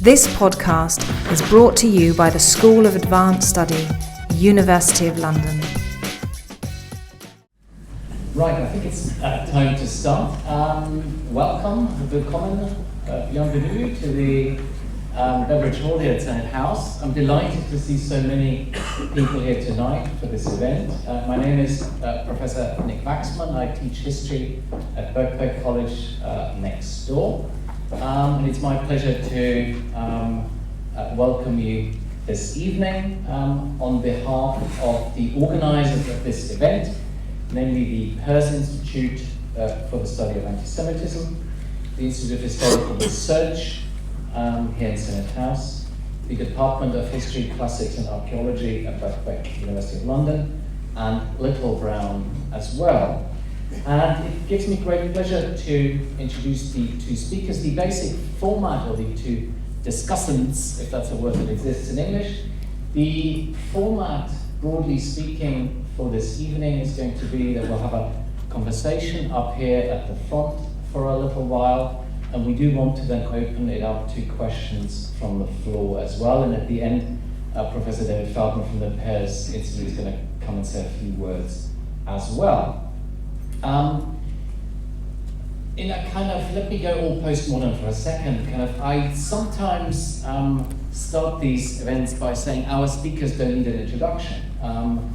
This podcast is brought to you by the School of Advanced Study, University of London. Right, I think it's time to start. Welcome, willkommen, bienvenue to the Beverage Hall here at Senate House. I'm delighted to see so many people here tonight for this event. My name is Professor Nikolaus Wachsmann. I teach history at Birkbeck College next door. And it's my pleasure to welcome you this evening on behalf of the organisers of this event, namely the Pears Institute for the Study of Antisemitism, the Institute of Historical Research here in Senate House, the Department of History, Classics and Archaeology at Birkbeck, University of London, and Little Brown as well. And it gives me great pleasure to introduce the two speakers. The basic format, or the two discussants, if that's a word that exists in English, the format, broadly speaking, for this evening is going to be that we'll have a conversation up here at the front for a little while, and we do want to then open it up to questions from the floor as well. And at the end, Professor David Feldman from the Pears Institute is going to come and say a few words as well. In a kind of, let me go all postmodern for a second, I sometimes start these events by saying our speakers don't need an introduction. And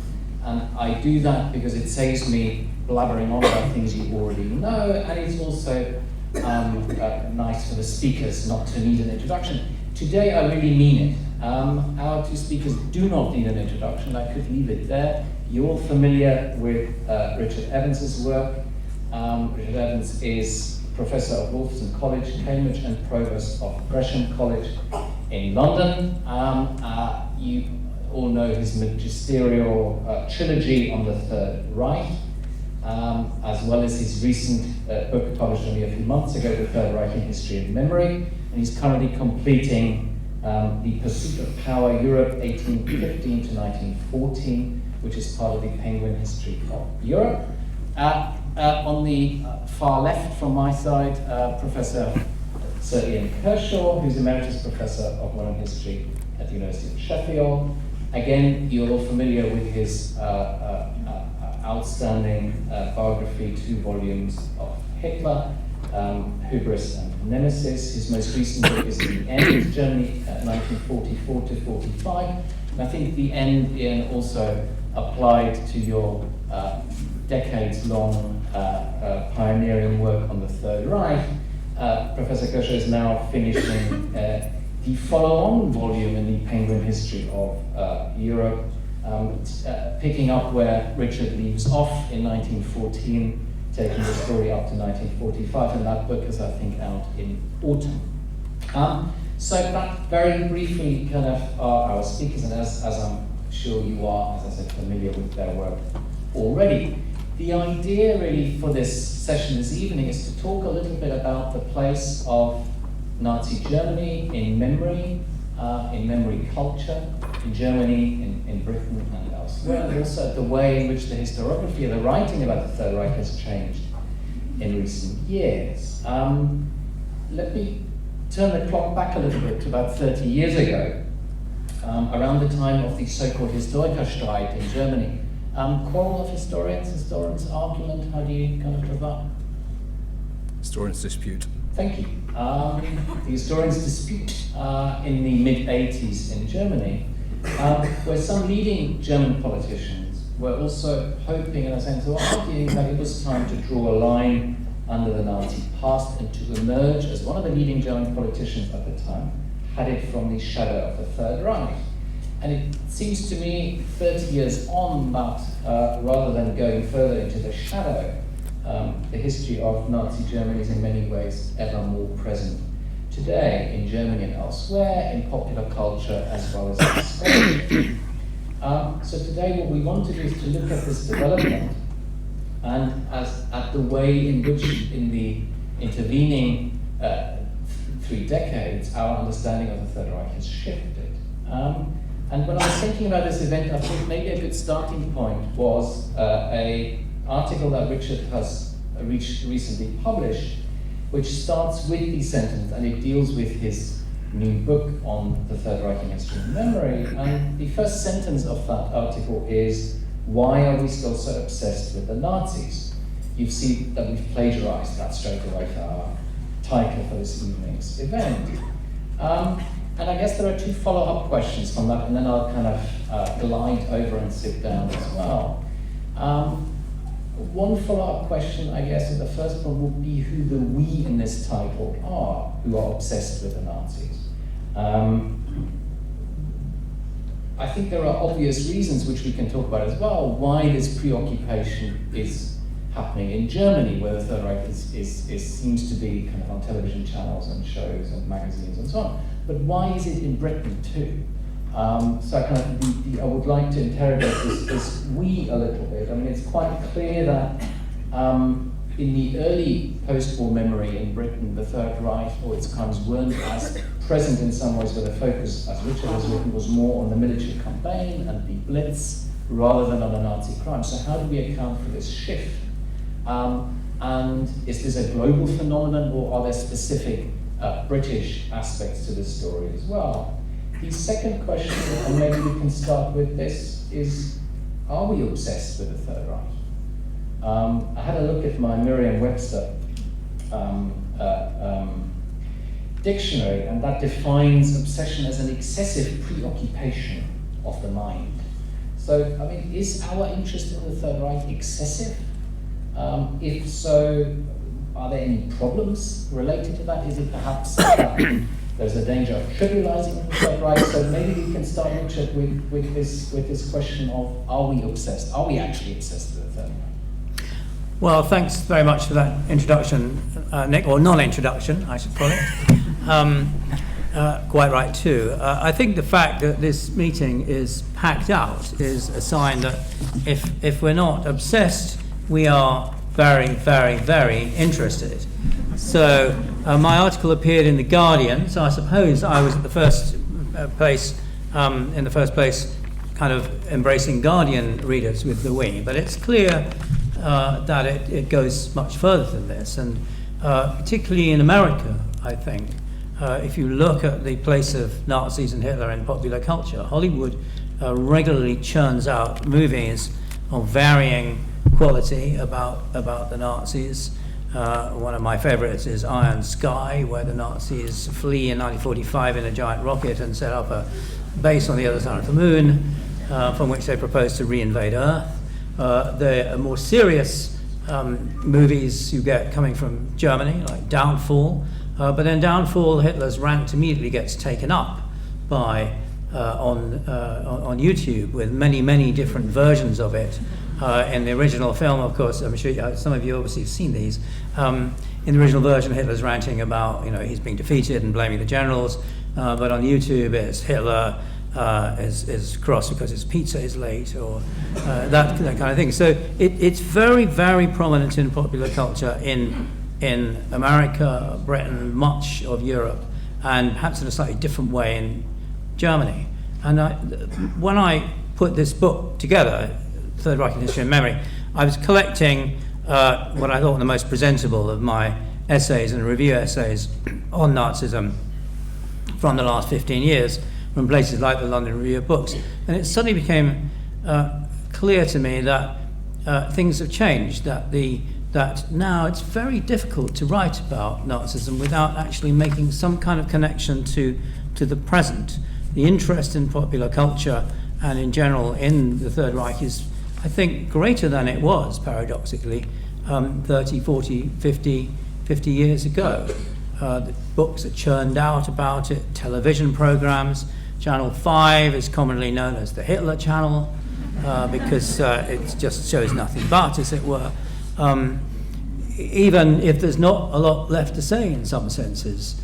I do that because it saves me blabbering on about things you already know, and it's also nice for the speakers not to need an introduction. Today I really mean it. Our two speakers do not need an introduction. I could leave it there. You're all familiar with Richard Evans's work. Richard Evans is Professor of Wolfson College, Cambridge, and Provost of Gresham College in London. You all know his magisterial trilogy on the Third Reich, as well as his recent book published only a few months ago, The Third Reich in History and Memory. And he's currently completing The Pursuit of Power, Europe 1815 to 1914, which is part of the Penguin History of Europe. On the far left from my side, Professor Sir Ian Kershaw, who's Emeritus Professor of Modern History at the University of Sheffield. Again, you're all familiar with his outstanding biography, 2 volumes of Hitler, Hubris and Nemesis. His most recent book is The End, Germany 1944 to 45. And I think The End, Ian, also applied to your decades-long pioneering work on the Third Reich. Professor Kershaw is now finishing the follow-on volume in the Penguin History of Europe, picking up where Richard leaves off in 1914, taking the story up to 1945, and that book is, I think, out in autumn. So that very briefly kind of are our speakers, and as I'm sure you are, as I said, familiar with their work already. The idea really for this session this evening is to talk a little bit about the place of Nazi Germany in memory culture, in Germany, in Britain and elsewhere, and also the way in which the historiography of the writing about the Third Reich has changed in recent years. Let me turn the clock back a little bit to about 30 years ago, around the time of the so-called Historikerstreit in Germany. Quarrel of historians, argument, how do you kind of put that? Historians dispute. Thank you. The historians dispute in the mid-80s in Germany, where some leading German politicians were also hoping, in a sense, or arguing that it was time to draw a line under the Nazi past and to emerge as one of the leading German politicians at the time, headed from the shadow of the Third Reich. And it seems to me, 30 years on, that rather than going further into the shadow, the history of Nazi Germany is in many ways ever more present today in Germany and elsewhere, in popular culture as well as in scholarship. So today what we want to do is to look at this development and at the way in which in the intervening 3 decades our understanding of the Third Reich has shifted. And when I was thinking about this event, I think maybe a good starting point was an article that Richard has recently published, which starts with the sentence, and it deals with his new book on the Third Reich in history and memory, and the first sentence of that article is, why are we still so obsessed with the Nazis? You see that we've plagiarized that straight away for our title for this evening's event. And I guess there are two follow-up questions from that, and then I'll kind of glide over and sit down as well. One follow-up question, I guess, is the first one would be who the we in this title are, who are obsessed with the Nazis. I think there are obvious reasons which we can talk about as well, why this preoccupation is happening in Germany, where the Third Reich seems to be kind of on television channels and shows and magazines and so on. But why is it in Britain too? So I would like to interrogate this we a little bit. I mean, it's quite clear that in the early post-war memory in Britain, the Third Reich or its crimes weren't as present in some ways, where the focus, as Richard has written, was more on the military campaign and the Blitz rather than on the Nazi crimes. So how do we account for this shift? And is this a global phenomenon, or are there specific British aspects to this story as well? The second question, and maybe we can start with this, is, are we obsessed with the Third Reich? I had a look at my Merriam-Webster dictionary, and that defines obsession as an excessive preoccupation of the mind. So, I mean, is our interest in the Third Reich excessive? If so, are there any problems related to that? Is it perhaps that there's a danger of trivializing the Third Reich? So maybe we can start, Richard, with this question of, are we obsessed? Are we actually obsessed with the Third Reich? Well, thanks very much for that introduction, Nick, or non-introduction, I should call it. Quite right, too. I think the fact that this meeting is packed out is a sign that if we're not obsessed, we are very, very, very interested. So my article appeared in The Guardian, so I suppose I was at the first place, kind of embracing Guardian readers with the we. But it's clear that it goes much further than this, and particularly in America, I think. If you look at the place of Nazis and Hitler in popular culture, Hollywood regularly churns out movies of varying quality about the Nazis. One of my favorites is Iron Sky, where the Nazis flee in 1945 in a giant rocket and set up a base on the other side of the moon, from which they propose to reinvade Earth. The more serious movies you get coming from Germany, like Downfall, but then Downfall, Hitler's rant immediately gets taken up by on YouTube with many different versions of it. In the original film, of course, I'm sure some of you obviously have seen these. In the original version, Hitler's ranting about, he's being defeated and blaming the generals. But on YouTube, it's Hitler is cross because his pizza is late, or that kind of thing. So it's very, very prominent in popular culture in America, Britain, much of Europe, and perhaps in a slightly different way in Germany. And when I put this book together, Third Reich in History and Memory, I was collecting what I thought were the most presentable of my essays and review essays on Nazism from the last 15 years, from places like the London Review of Books. And it suddenly became clear to me that things have changed, that now it's very difficult to write about Nazism without actually making some kind of connection to the present. The interest in popular culture and in general in the Third Reich is, I think, greater than it was, paradoxically, 30, 40, 50 years ago. The books are churned out about it, television programs. Channel 5 is commonly known as the Hitler Channel, because it just shows nothing but, as it were. Even if there's not a lot left to say in some senses,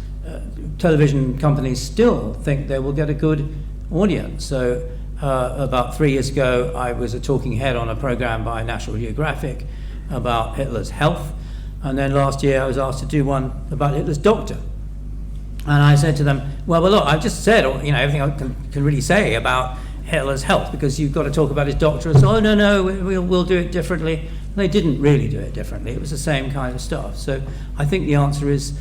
television companies still think they will get a good audience. So about 3 years ago, I was a talking head on a program by National Geographic about Hitler's health. And then last year, I was asked to do one about Hitler's doctor. And I said to them, well, look, I've just said everything I can really say about Hitler's health, because you've got to talk about his doctor. And so, oh, no, we'll do it differently. They didn't really do it differently. It was the same kind of stuff. So I think the answer is,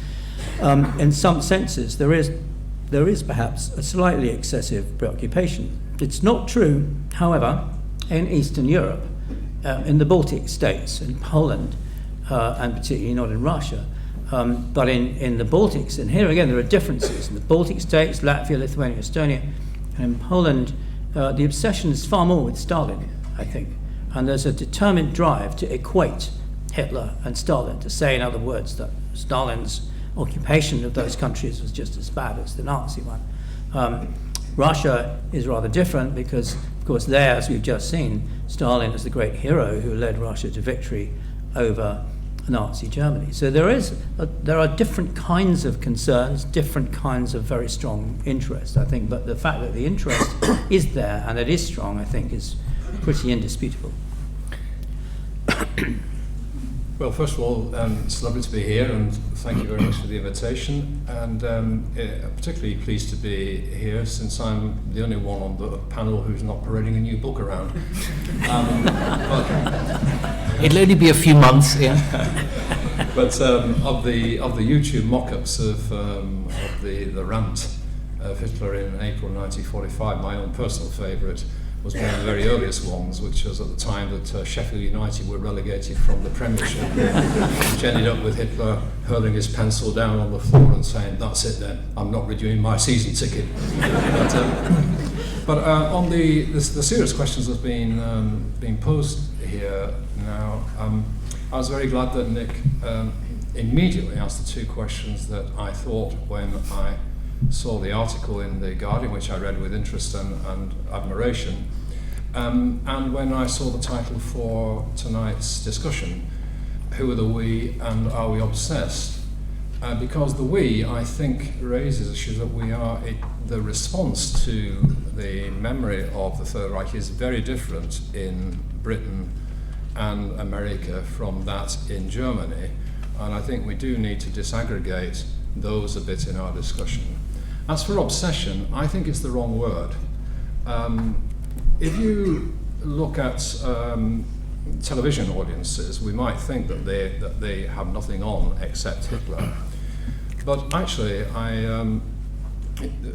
in some senses, there is there is perhaps a slightly excessive preoccupation. It's not true, however, in Eastern Europe, in the Baltic states, in Poland, and particularly not in Russia, but in the Baltics. And here again, there are differences. In the Baltic states, Latvia, Lithuania, Estonia, and in Poland, the obsession is far more with Stalin, I think. And there's a determined drive to equate Hitler and Stalin, to say, in other words, that Stalin's occupation of those countries was just as bad as the Nazi one. Russia is rather different because, of course, there, as we've just seen, Stalin is the great hero who led Russia to victory over Nazi Germany. So there are different kinds of concerns, different kinds of very strong interest, I think, but the fact that the interest is there and it is strong, I think, is pretty indisputable. Well, first of all, it's lovely to be here, and thank you very much for the invitation. And particularly pleased to be here since I'm the only one on the panel who's not parading a new book around. It'll only be a few months, yeah. But of the YouTube mock-ups of the rant of Hitler in April 1945, my own personal favourite was one of the very earliest ones, which was at the time that Sheffield United were relegated from the Premiership, which ended up with Hitler hurling his pencil down on the floor and saying, "That's it then, I'm not renewing my season ticket." But on the serious questions that have been being posed here now, I was very glad that Nick immediately asked the two questions that I thought when I saw the article in The Guardian, which I read with interest and admiration, and when I saw the title for tonight's discussion, Who are the We and Are we Obsessed? Because the we, I think, raises issues that we are, the response to the memory of the Third Reich is very different in Britain and America from that in Germany, and I think we do need to disaggregate those a bit in our discussion. As for obsession, I think it's the wrong word. If you look at television audiences, we might think that they have nothing on except Hitler. But actually,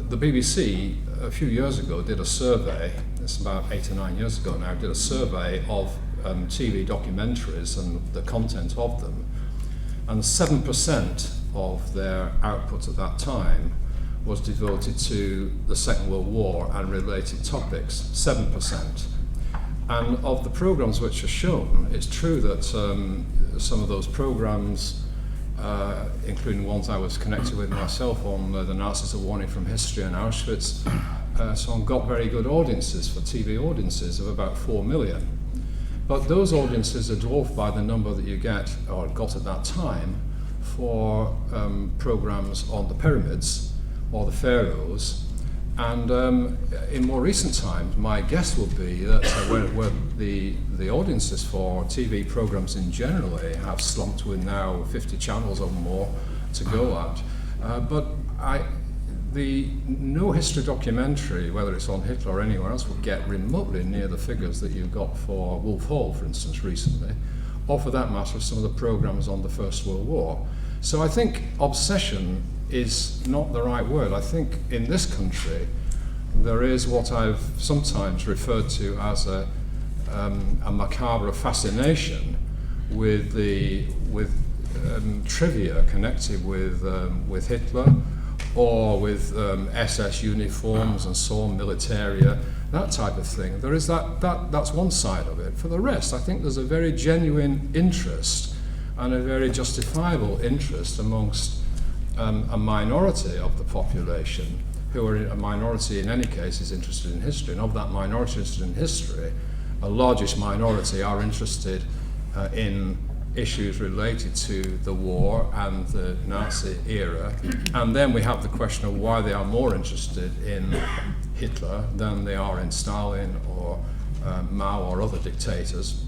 the BBC a few years ago did a survey, it's about 8 or 9 years ago now, did a survey of TV documentaries and the content of them. And 7% of their output at that time was devoted to the Second World War and related topics, 7%. And of the programs which are shown, it's true that some of those programs, including ones I was connected with myself on, the Nazis, A Warning from History and Auschwitz, so on, got very good audiences for TV audiences of about 4 million. But those audiences are dwarfed by the number that you get, or got at that time, for programs on the pyramids or the pharaohs. And in more recent times, my guess would be that where the audiences for TV programs in generally have slumped with now 50 channels or more to go at. But the no history documentary, whether it's on Hitler or anywhere else, will get remotely near the figures that you've got for Wolf Hall, for instance, recently, or for that matter, some of the programs on the First World War. So I think obsession is not the right word. I think in this country there is what I've sometimes referred to as a macabre fascination with trivia connected with Hitler, or with SS uniforms and so on, militaria, that type of thing. There is that's one side of it. For the rest, I think there's a very genuine interest and a very justifiable interest amongst a minority of the population, who are a minority in any case is interested in history, and of that minority interested in history, a largest minority are interested in issues related to the war and the Nazi era. And then we have the question of why they are more interested in Hitler than they are in Stalin or Mao or other dictators.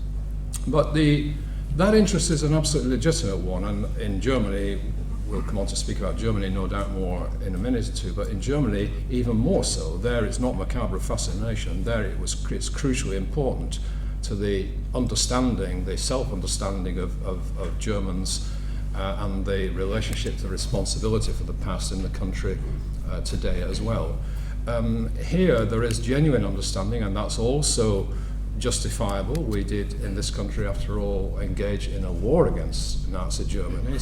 But that interest is an absolutely legitimate one, and in Germany, we'll come on to speak about Germany no doubt more in a minute or two, but in Germany even more so. There it's not macabre fascination, there it's crucially important to the understanding, the self-understanding of Germans and the relationship to responsibility for the past in the country today as well. Here there is genuine understanding, and that's also justifiable. We did in this country, after all, engage in a war against Nazi Germany.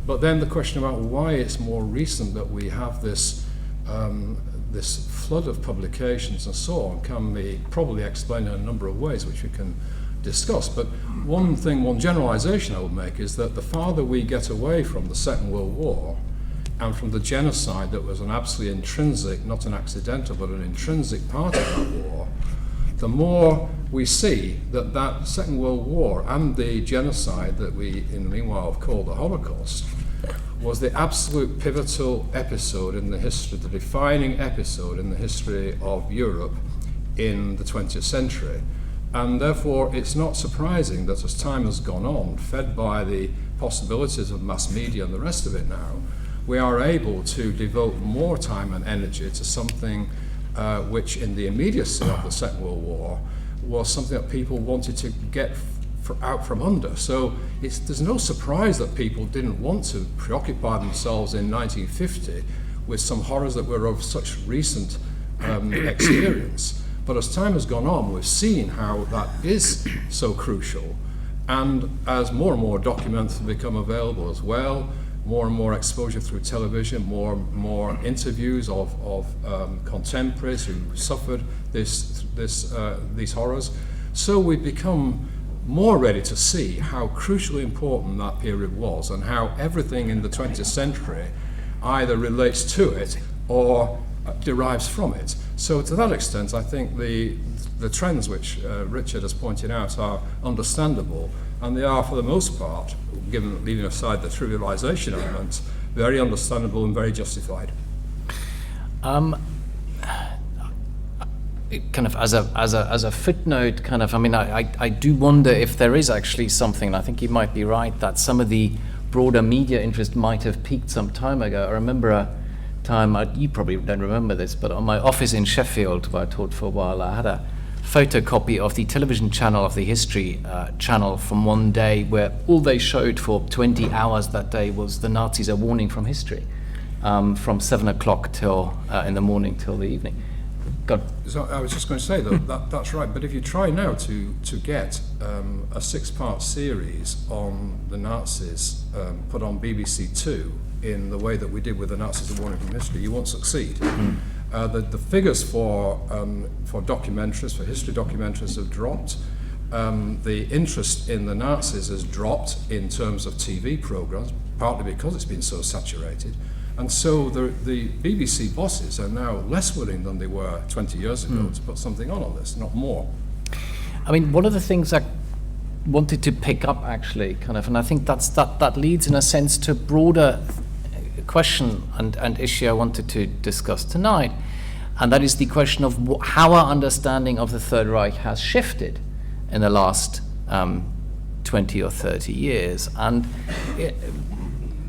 But then the question about why it's more recent that we have this this flood of publications and so on can be probably explained in a number of ways, which we can discuss. But one generalization I would make is that the farther we get away from the Second World War and from the genocide that was an absolutely intrinsic, not an accidental, but an intrinsic part of that war, the more we see that that Second World War and the genocide that we, in the meanwhile, have called the Holocaust, was the absolute pivotal episode in the history, the defining episode in the history of Europe in the 20th century. And therefore, it's not surprising that as time has gone on, fed by the possibilities of mass media and the rest of it now, we are able to devote more time and energy to something which in the immediacy of the Second World War was something that people wanted to get out from under. So there's no surprise that people didn't want to preoccupy themselves in 1950 with some horrors that were of such recent experience. But as time has gone on, we've seen how that is so crucial. And as more and more documents have become available as well, more and more exposure through television, more interviews of contemporaries who suffered these horrors. So we've become more ready to see how crucially important that period was and how everything in the 20th century either relates to it or derives from it. So to that extent, I think the trends which Richard has pointed out are understandable, and they are, for the most part, leaving aside the trivialization element, very understandable and very justified. Kind of as a footnote, kind of, I mean, I do wonder if there is actually something, and I think you might be right, that some of the broader media interest might have peaked some time ago. I remember a time, you probably don't remember this, but on my office in Sheffield, where I taught for a while, I had a photocopy of the television channel of the History channel from one day where all they showed for 20 hours that day was the Nazis are warning from history, from 7 o'clock till in the morning till the evening. So I was just going to say that's right, but if you try now to get a 6-part series on the Nazis put on BBC Two in the way that we did with the Nazis are warning from history, you won't succeed. The figures for documentaries, for history documentaries, have dropped. The interest in the Nazis has dropped in terms of TV programs, partly because it's been so saturated. And so the BBC bosses are now less willing than they were 20 years ago to put something on this, not more. I mean, one of the things I wanted to pick up actually, kind of, and I think that leads in a sense to a broader question and issue I wanted to discuss tonight, and that is the question of how our understanding of the Third Reich has shifted in the last 20 or 30 years. And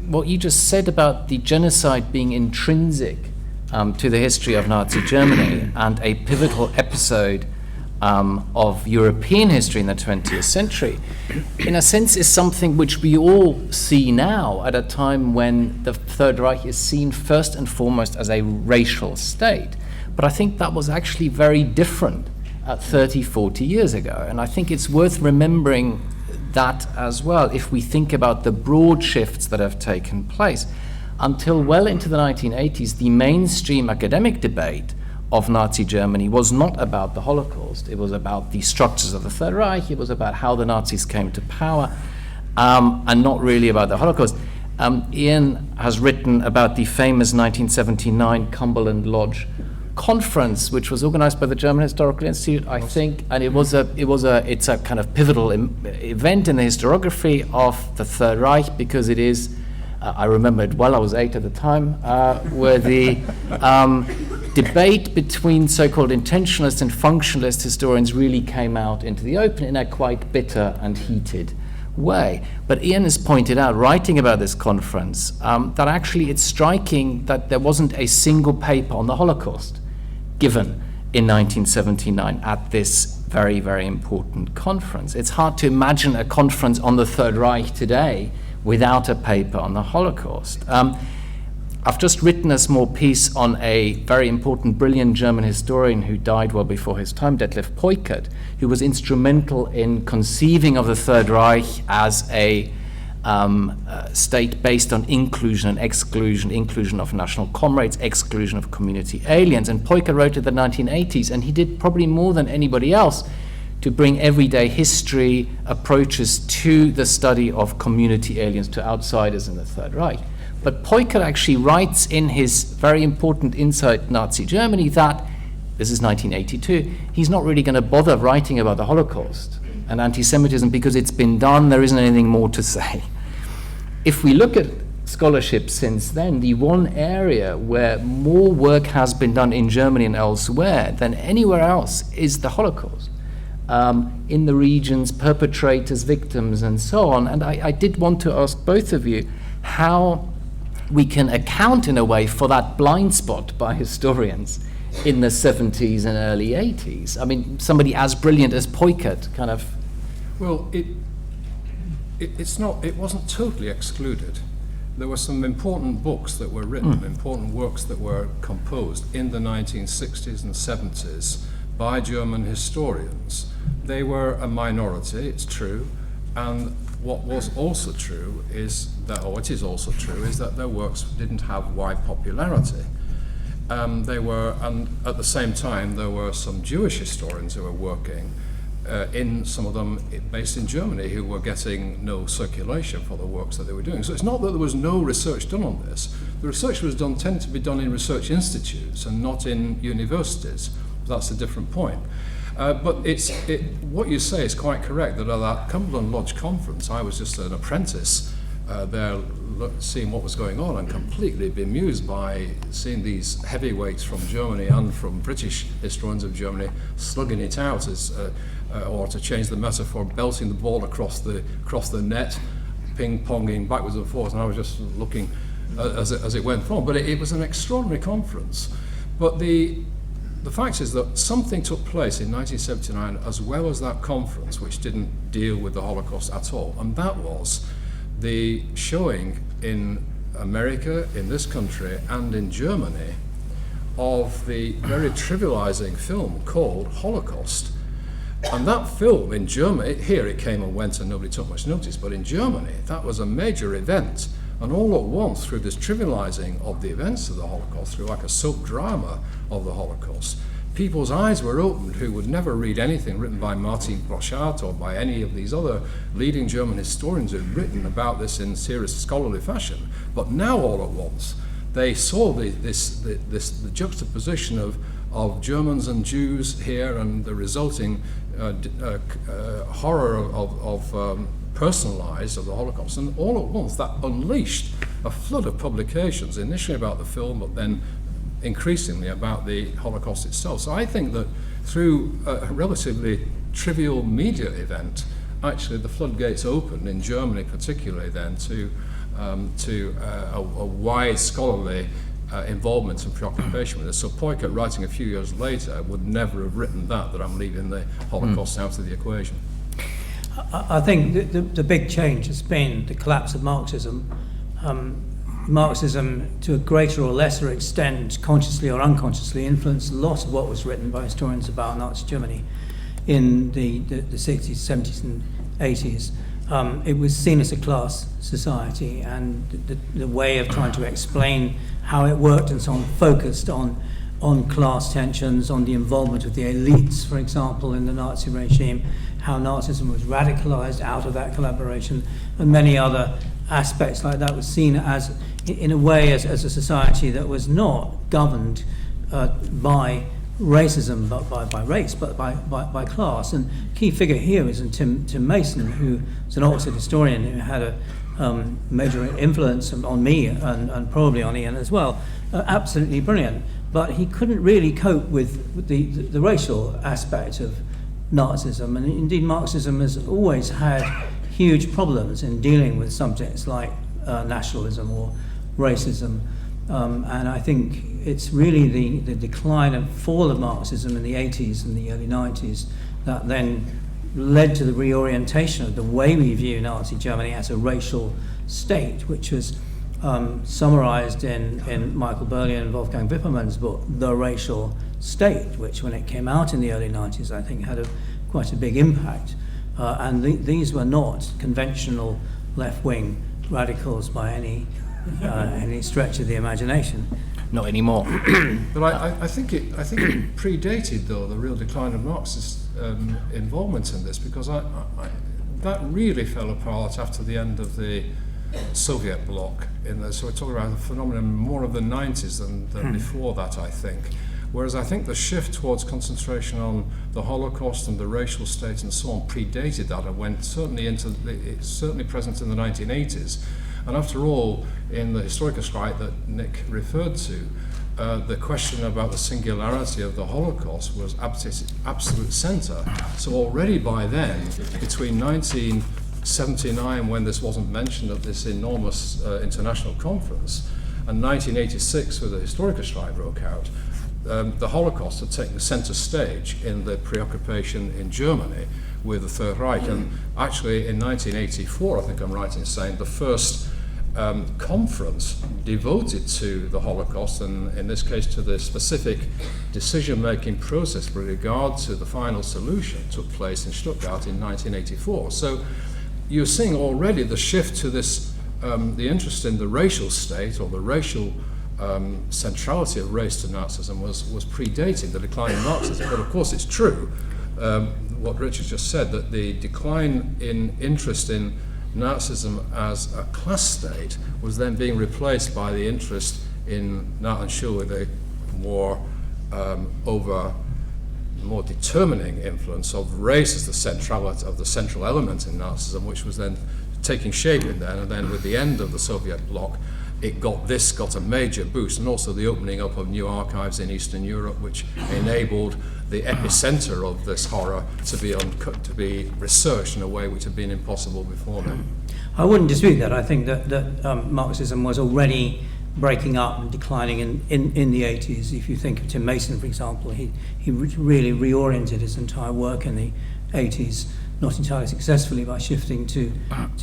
what you just said about the genocide being intrinsic to the history of Nazi Germany and a pivotal episode of European history in the 20th century, in a sense is something which we all see now at a time when the Third Reich is seen first and foremost as a racial state. But I think that was actually very different 30, 40 years ago. And I think it's worth remembering that as well if we think about the broad shifts that have taken place. Until well into the 1980s, the mainstream academic debate of Nazi Germany was not about the Holocaust. It was about the structures of the Third Reich. It was about how the Nazis came to power, and not really about the Holocaust. Ian has written about the famous 1979 Cumberland Lodge conference, which was organized by the German Historical Institute, I think, and it's a kind of pivotal event in the historiography of the Third Reich, because it is, I remember it well, I was 8 at the time, where the debate between so-called intentionalist and functionalist historians really came out into the open in a quite bitter and heated way. But Ian has pointed out, writing about this conference, that actually it's striking that there wasn't a single paper on the Holocaust given in 1979 at this very, very important conference. It's hard to imagine a conference on the Third Reich today without a paper on the Holocaust. I've just written a small piece on a very important, brilliant German historian who died well before his time, Detlef Peukert, who was instrumental in conceiving of the Third Reich as a state based on inclusion and exclusion, inclusion of national comrades, exclusion of community aliens. And Peukert wrote in the 1980s, and he did probably more than anybody else to bring everyday history approaches to the study of community aliens, to outsiders in the Third Reich. But Peukert actually writes in his very important Inside Nazi Germany that, this is 1982, he's not really going to bother writing about the Holocaust and anti-Semitism because it's been done, there isn't anything more to say. If we look at scholarship since then, the one area where more work has been done in Germany and elsewhere than anywhere else is the Holocaust. In the regions, perpetrators, victims, and so on. And I did want to ask both of you how we can account in a way for that blind spot by historians in the 70s and early 80s. I mean, somebody as brilliant as Peukert kind of... Well, it wasn't totally excluded. There were some important books that were written, important works that were composed in the 1960s and 70s by German historians. They were a minority, it's true, and what was also true is that, or what is also true, is that their works didn't have wide popularity. And at the same time, there were some Jewish historians who were working, in some of them based in Germany, who were getting no circulation for the works that they were doing. So it's not that there was no research done on this. The research was tended to be done in research institutes and not in universities. That's a different point. But what you say is quite correct, that at that Cumberland Lodge conference, I was just an apprentice there seeing what was going on and completely bemused by seeing these heavyweights from Germany and from British historians of Germany slugging it out, or to change the metaphor, belting the ball across the net, ping-ponging backwards and forwards, and I was just looking as it went on. But it was an extraordinary conference. But the fact is that something took place in 1979 as well as that conference, which didn't deal with the Holocaust at all, and that was the showing in America, in this country, and in Germany of the very trivializing film called Holocaust. And that film in Germany, here it came and went and nobody took much notice, but in Germany that was a major event. And all at once, through this trivializing of the events of the Holocaust, through like a soap drama of the Holocaust, people's eyes were opened who would never read anything written by Martin Brochard or by any of these other leading German historians who had written about this in serious scholarly fashion. But now all at once, they saw the juxtaposition of Germans and Jews here and the resulting horror of personalized of the Holocaust, and all at once that unleashed a flood of publications, initially about the film, but then increasingly about the Holocaust itself. So I think that through a relatively trivial media event, actually the floodgates opened in Germany particularly then to a wide scholarly involvement and preoccupation with this. So Peukert, writing a few years later, would never have written that I'm leaving the Holocaust out of the equation. I think the big change has been the collapse of Marxism. Marxism, to a greater or lesser extent, consciously or unconsciously, influenced a lot of what was written by historians about Nazi Germany in the 60s, 70s and 80s. It was seen as a class society, and the way of trying to explain how it worked and so on focused on class tensions, on the involvement of the elites, for example, in the Nazi regime, how Nazism was radicalized out of that collaboration, and many other aspects like that was seen as, in a way, as a society that was not governed by racism, but by race, but by class. And key figure here is Tim Mason, who is an Oxford historian who had a major influence on me and probably on Ian as well. Absolutely brilliant. But he couldn't really cope with the racial aspect of Nazism, and indeed Marxism has always had huge problems in dealing with subjects like nationalism or racism, and I think it's really the decline and fall of Marxism in the 80s and the early 90s that then led to the reorientation of the way we view Nazi Germany as a racial state, which was summarized in Michael Burley and Wolfgang Wippermann's book, The Racial State, which when it came out in the early 90s, I think had quite a big impact. And these were not conventional left-wing radicals by any stretch of the imagination. Not anymore. But I think it predated, though, the real decline of Marxist involvement in this, because that really fell apart after the end of the Soviet bloc. So we're talking about the phenomenon more of the 90s than before that, I think. Whereas I think the shift towards concentration on the Holocaust and the racial state and so on predated that and went certainly it's certainly present in the 1980s. And after all, in the historical strike that Nick referred to, the question about the singularity of the Holocaust was absolute centre. So already by then, between 1979, when this wasn't mentioned at this enormous international conference, and 1986, when the historical strike broke out, the Holocaust had taken centre stage in the preoccupation in Germany with the Third Reich. And actually in 1984, I think I'm right in saying, the first conference devoted to the Holocaust, and in this case to the specific decision-making process with regard to the final solution, took place in Stuttgart in 1984. So you're seeing already the shift to this, the interest in the racial state, or the racial centrality of race to Nazism was predating the decline in Marxism. But of course it's true, what Richard just said, that the decline in interest in Nazism as a class state was then being replaced by the interest in Nathan Schull with a more determining influence of race as the centrality of the central element in Nazism, which was then taking shape in there. And then with the end of the Soviet bloc, it got a major boost, and also the opening up of new archives in Eastern Europe, which enabled the epicenter of this horror to be researched in a way which had been impossible before then. I wouldn't dispute that. I think that Marxism was already breaking up and declining in the 80s. If you think of Tim Mason, for example, he really reoriented his entire work in the 80s, not entirely successfully, by shifting to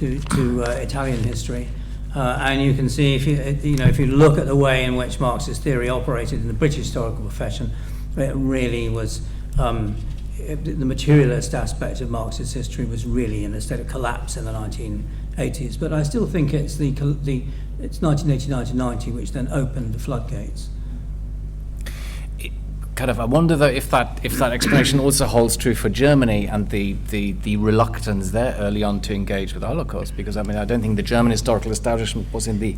Italian history. And you can see, if you look at the way in which Marxist theory operated in the British historical profession, it really was the materialist aspect of Marxist history was really in a state of collapse in the 1980s. But I still think it's 1989 to 90 which then opened the floodgates. I wonder though if that explanation also holds true for Germany and the reluctance there early on to engage with the Holocaust, because I don't think the German historical establishment was in the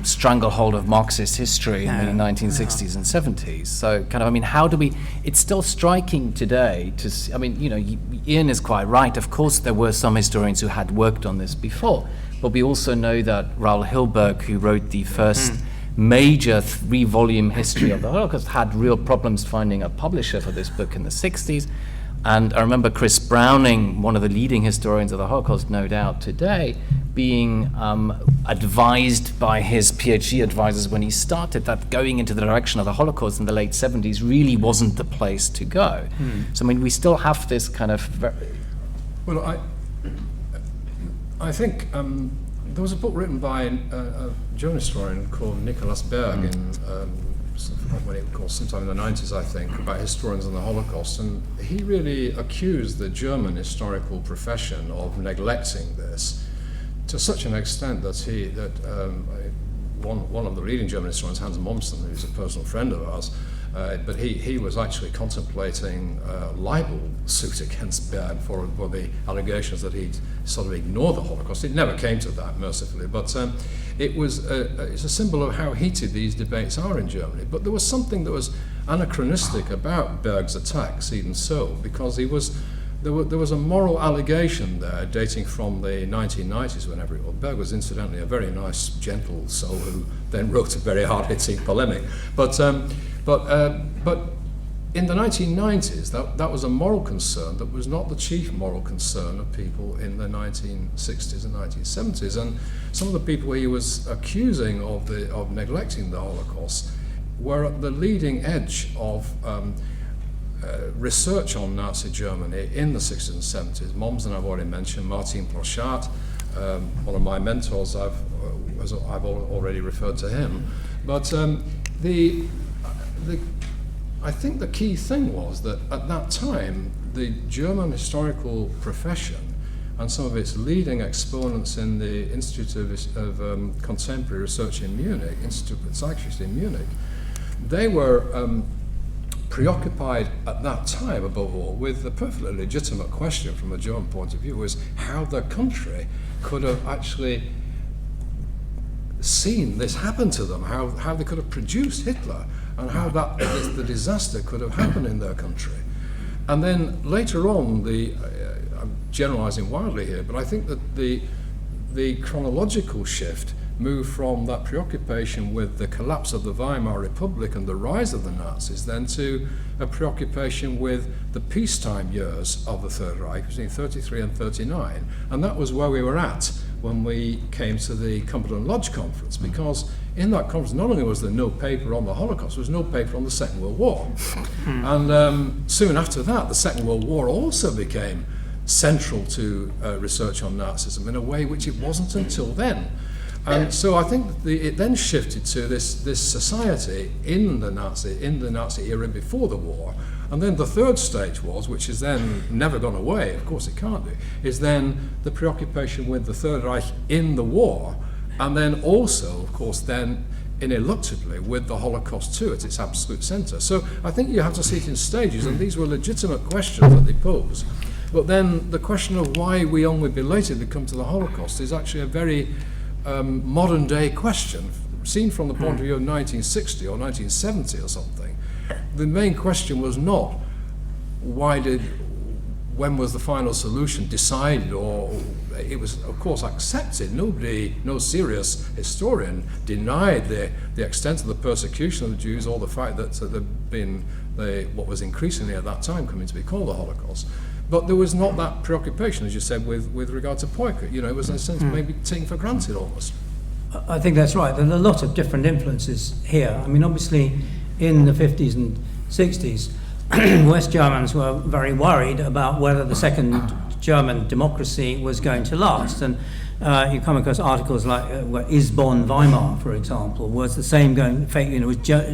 stranglehold of Marxist history in the 1960s and 70s. So how do we? It's still striking today to see, Ian is quite right. Of course, there were some historians who had worked on this before, but we also know that Raoul Hilberg, who wrote the first major 3-volume history of the Holocaust, had real problems finding a publisher for this book in the 60s. And I remember Chris Browning, one of the leading historians of the Holocaust, no doubt today, being advised by his PhD advisors when he started that going into the direction of the Holocaust in the late 70s really wasn't the place to go. So we still have this kind of... Well, I think there was a book written by a German historian called Nikolaus Berg when it was sometime in the 90s, I think, about historians and the Holocaust, and he really accused the German historical profession of neglecting this to such an extent that one of the leading German historians, Hans Mommsen, who's a personal friend of ours, but he was actually contemplating a libel suit against Berg for the allegations that he'd sort of ignored the Holocaust. It never came to that, mercifully, but it's a symbol of how heated these debates are in Germany. But there was something that was anachronistic about Berg's attacks, even so, because there was a moral allegation there dating from the 1990s whenever it was. Berg was incidentally a very nice, gentle soul who then wrote a very hard-hitting polemic. But in the 1990s, that was a moral concern that was not the chief moral concern of people in the 1960s and 1970s. And some of the people he was accusing of neglecting the Holocaust were at the leading edge of research on Nazi Germany in the 60s and 70s. Mommsen, I've already mentioned, Martin Ploschardt, one of my mentors. I've already referred to him. But I think the key thing was that at that time, the German historical profession and some of its leading exponents in the Institute of Contemporary Research in Munich, Institute of Zeitgeschichte in Munich, they were preoccupied at that time, above all, with the perfectly legitimate question from a German point of view, was how the country could have actually seen this happen to them, how they could have produced Hitler, and how the disaster could have happened in their country. And then later on, I'm generalizing wildly here, but I think that the chronological shift moved from that preoccupation with the collapse of the Weimar Republic and the rise of the Nazis then to a preoccupation with the peacetime years of the Third Reich between 33 and 39. And that was where we were at when we came to the Cumberland Lodge Conference, because in that conference not only was there no paper on the Holocaust, there was no paper on the Second World War. And soon after that, the Second World War also became central to research on Nazism in a way which it wasn't until then. And so I think it then shifted to this society in the Nazi era before the war. And then the third stage was, which has then never gone away, of course it can't do, is then the preoccupation with the Third Reich in the war, and then also, of course, then ineluctably with the Holocaust too at its absolute centre. So I think you have to see it in stages, and these were legitimate questions that they pose. But then the question of why we only belatedly come to the Holocaust is actually a very modern day question, seen from the point of view of 1960 or 1970 or something. The main question was not when was the final solution decided, or it was of course accepted. No serious historian denied the extent of the persecution of the Jews or the fact that there'd been what was increasingly at that time coming to be called the Holocaust. But there was not that preoccupation, as you said, with regard to Poikert. You know, it was in a sense maybe taken for granted almost. I think that's right. There are a lot of different influences here. I mean, obviously, in the 50s and 60s, West Germans were very worried about whether the second German democracy was going to last. And you come across articles like "Is Bonn Weimar," for example, was the same going?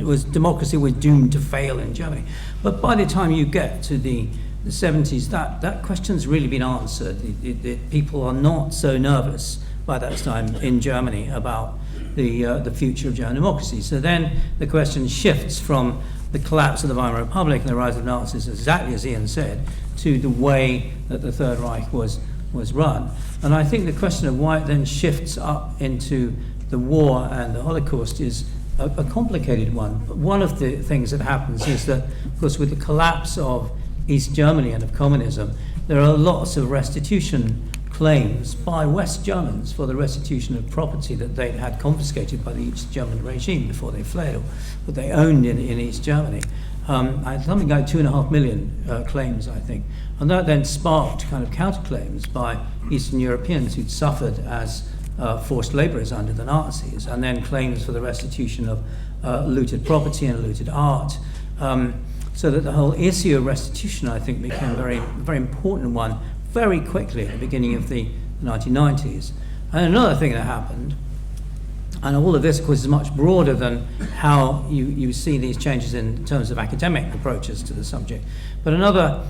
Was democracy was doomed to fail in Germany? But by the time you get to the 70s, that question's really been answered. People are not so nervous by that time in Germany about the future of German democracy. So then the question shifts from the collapse of the Weimar Republic and the rise of Nazis, exactly as Ian said, to the way that the Third Reich was run. And I think the question of why it then shifts up into the war and the Holocaust is a complicated one. But one of the things that happens is that, of course, with the collapse of East Germany and of communism, there are lots of restitution claims by West Germans for the restitution of property that they had confiscated by the East German regime before they fled, or what they owned in East Germany. Something like 2.5 million claims, I think. And that then sparked kind of counterclaims by Eastern Europeans who'd suffered as forced labourers under the Nazis, and then claims for the restitution of looted property and looted art. So that the whole issue of restitution, I think, became a very, very important one very quickly at the beginning of the 1990s. And another thing that happened, and all of this, of course, is much broader than how you see these changes in terms of academic approaches to the subject. But another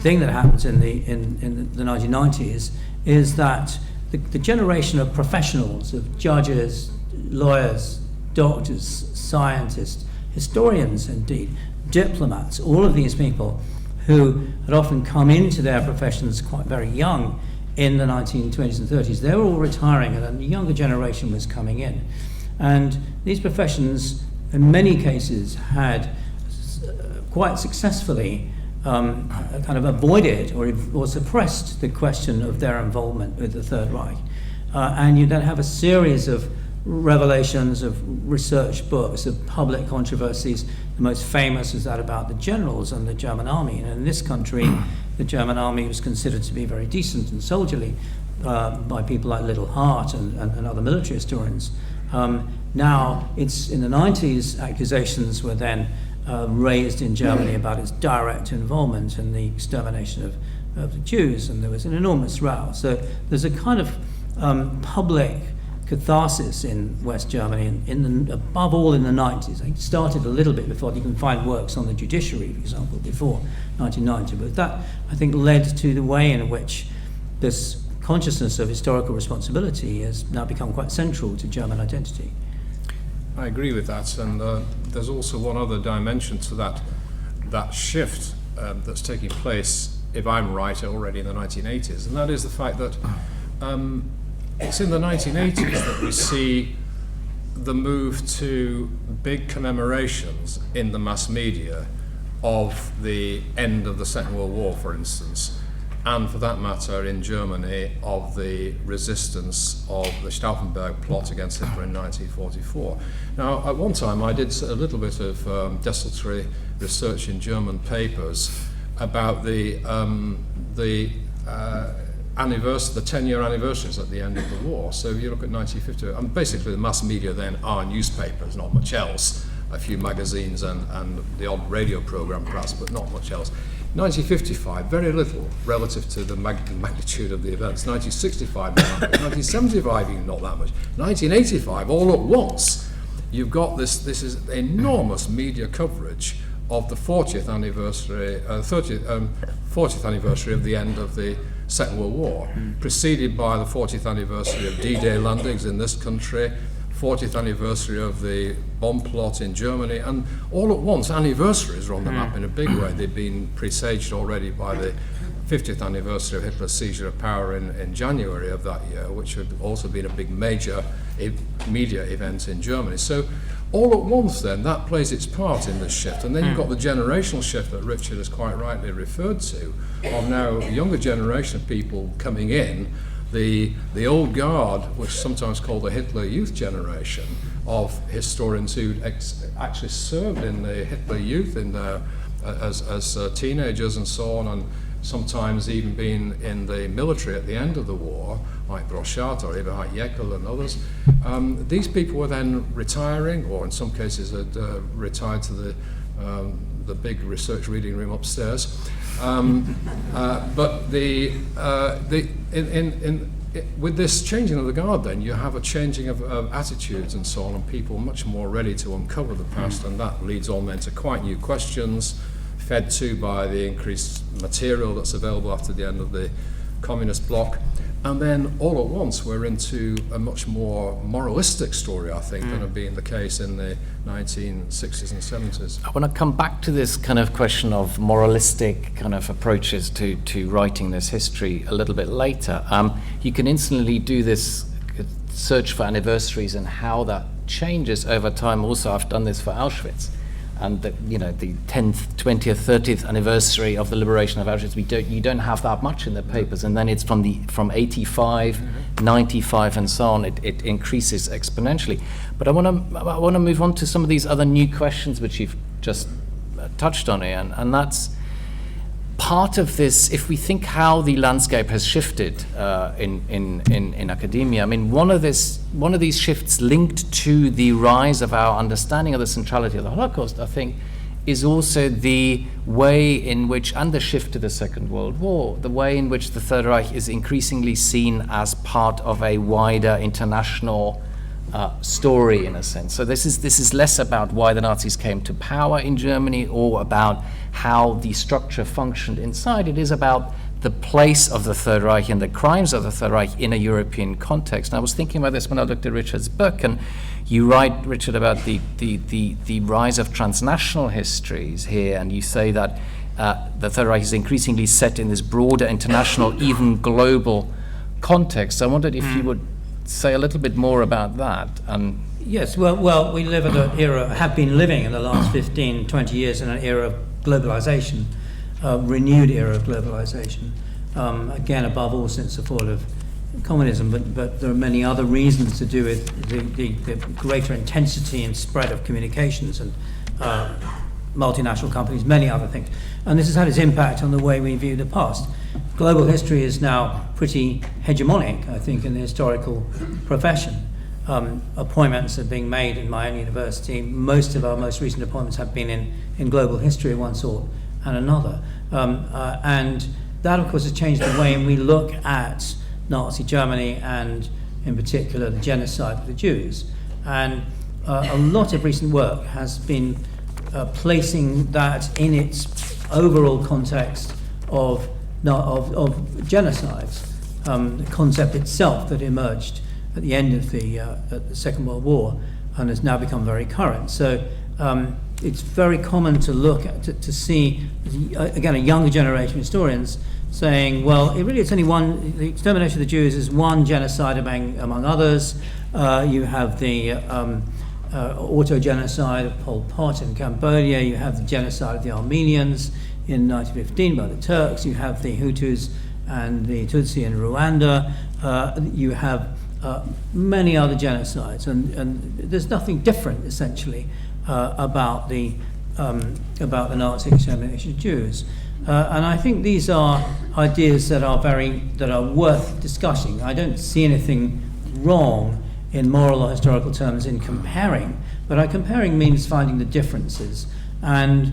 thing that happens in the 1990s is that the generation of professionals, of judges, lawyers, doctors, scientists, historians indeed, diplomats, all of these people who had often come into their professions quite very young in the 1920s and 30s, they were all retiring and a younger generation was coming in. And these professions, in many cases, had quite successfully kind of avoided or suppressed the question of their involvement with the Third Reich. And you then have a series of revelations, of research books, of public controversies. The most famous is that about the generals and the German army. And in this country, the German army was considered to be very decent and soldierly by people like Little Hart and other military historians. Now, it's in the 90s, accusations were then raised in Germany about its direct involvement in the extermination of the Jews, and there was an enormous row. So there's a kind of public catharsis in West Germany, and above all in the 90s. It started a little bit before. You can find works on the judiciary, for example, before 1990. But that, I think, led to the way in which this consciousness of historical responsibility has now become quite central to German identity. I agree with that, and there's also one other dimension to that shift that's taking place, if I'm right, already in the 1980s, and that is the fact that it's in the 1980s that we see the move to big commemorations in the mass media of the end of the Second World War, for instance, and for that matter in Germany of the resistance of the Stauffenberg plot against Hitler in 1944. Now, at one time I did a little bit of desultory research in German papers about the 10-year anniversaries at the end of the war. So if you look at 1950, and basically the mass media then are newspapers, not much else, a few magazines and the odd radio program perhaps, but not much else. 1955, very little relative to the magnitude of the events. 1965, not that much. 1975, even not that much. 1985, all at once, you've got this is enormous media coverage of the 40th anniversary, 40th anniversary of the end of the Second World War, preceded by the 40th anniversary of D-Day landings in this country, 40th anniversary of the bomb plot in Germany, and all at once anniversaries are on the map in a big way. They've been presaged already by the 50th anniversary of Hitler's seizure of power in January of that year, which had also been a big major media event in Germany. So all at once then, that plays its part in this shift. And then you've got the generational shift that Richard has quite rightly referred to, of now a younger generation of people coming in, the old guard, which is sometimes called the Hitler Youth generation, of historians who actually served in the Hitler Youth as teenagers and so on, and sometimes even been in the military at the end of the war, like Broschat or Eberhard Jekyll and others. These people were then retiring, or in some cases had retired to the big research reading room upstairs. But with this changing of the guard, then you have a changing of attitudes and so on, and people much more ready to uncover the past, and that leads on then to quite new questions, fed to by the increased material that's available after the end of the communist bloc. And then all at once we're into a much more moralistic story, I think, than had been the case in the 1960s and 70s. I want to come back to this kind of question of moralistic kind of approaches to writing this history a little bit later. You can instantly do this search for anniversaries and how that changes over time. Also, I've done this for Auschwitz. And the 10th, 20th, 30th anniversary of the liberation of Auschwitz, you don't have that much in the papers, and then it's from 85, 95, and so on. It increases exponentially. But I want to move on to some of these other new questions which you've just touched on, Ian, and that's part of this. If we think how the landscape has shifted in academia, I mean, one of these shifts linked to the rise of our understanding of the centrality of the Holocaust, I think, is also the way in which, and the shift to the Second World War, the way in which the Third Reich is increasingly seen as part of a wider international story, in a sense. So this is less about why the Nazis came to power in Germany or about how the structure functioned inside. It is about the place of the Third Reich and the crimes of the Third Reich in a European context. And I was thinking about this when I looked at Richard's book, and you write, Richard, about the rise of transnational histories here, and you say that the Third Reich is increasingly set in this broader international, even global context. I wondered if you would say a little bit more about that. Yes, well, we live in an era, have been living in the last 15, 20 years in an era of globalization, renewed era of globalization. Again, above all, since the fall of communism, but there are many other reasons to do with the greater intensity and spread of communications and multinational companies, many other things. And this has had its impact on the way we view the past. Global history is now pretty hegemonic, I think, in the historical profession. Appointments are being made in my own university. Most of our most recent appointments have been in global history of one sort and another. And that, of course, has changed the way we look at Nazi Germany and, in particular, the genocide of the Jews. And a lot of recent work has been placing that in its overall context of genocides, the concept itself that emerged at the end of the Second World War and has now become very current. So it's very common to look at, to see, again, a younger generation of historians saying, well, it's only one, the extermination of the Jews is one genocide among others. You have the auto-genocide of Pol Pot in Cambodia, you have the genocide of the Armenians in 1915 by the Turks, you have the Hutus and the Tutsi in Rwanda, you have many other genocides, and there's nothing different, essentially, about the Nazi extermination of Jews. And I think these are ideas that are worth discussing. I don't see anything wrong in moral or historical terms in comparing, but comparing means finding the differences. And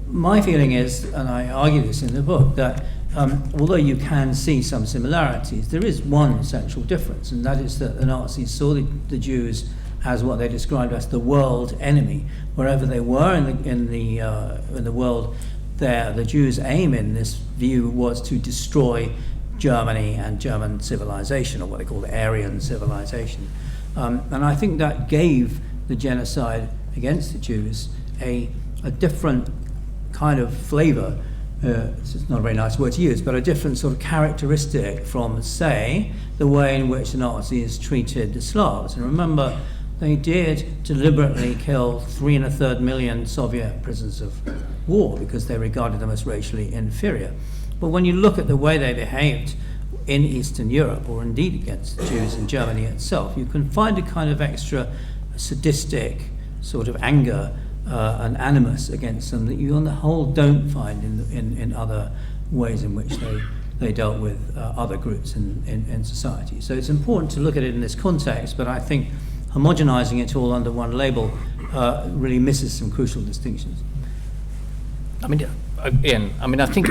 my feeling is, and I argue this in the book, that although you can see some similarities, there is one essential difference, and that is that the Nazis saw the Jews as what they described as the world enemy. Wherever they were in the world, the Jews' aim in this view was to destroy Germany and German civilization, or what they call the Aryan civilization. And I think that gave the genocide against the Jews a different kind of flavor. It's not a very nice word to use, but a different sort of characteristic from, say, the way in which the Nazis treated the Slavs. And remember, they did deliberately kill 3.25 million Soviet prisoners of war because they regarded them as racially inferior. But when you look at the way they behaved in Eastern Europe, or indeed against the Jews in Germany itself, you can find a kind of extra sadistic sort of anger and animus against them that you on the whole don't find in other ways in which they dealt with other groups in society. So it's important to look at it in this context, but I think homogenizing it all under one label really misses some crucial distinctions. I mean, Ian, I mean, I think,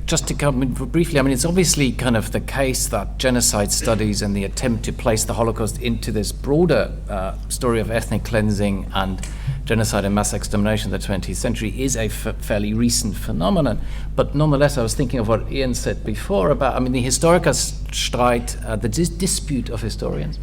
just to comment briefly, I mean, it's obviously kind of the case that genocide studies and the attempt to place the Holocaust into this broader story of ethnic cleansing and genocide and mass extermination of the 20th century is a fairly recent phenomenon. But nonetheless, I was thinking of what Ian said before about, I mean, the Historikerstreit, the dispute of historians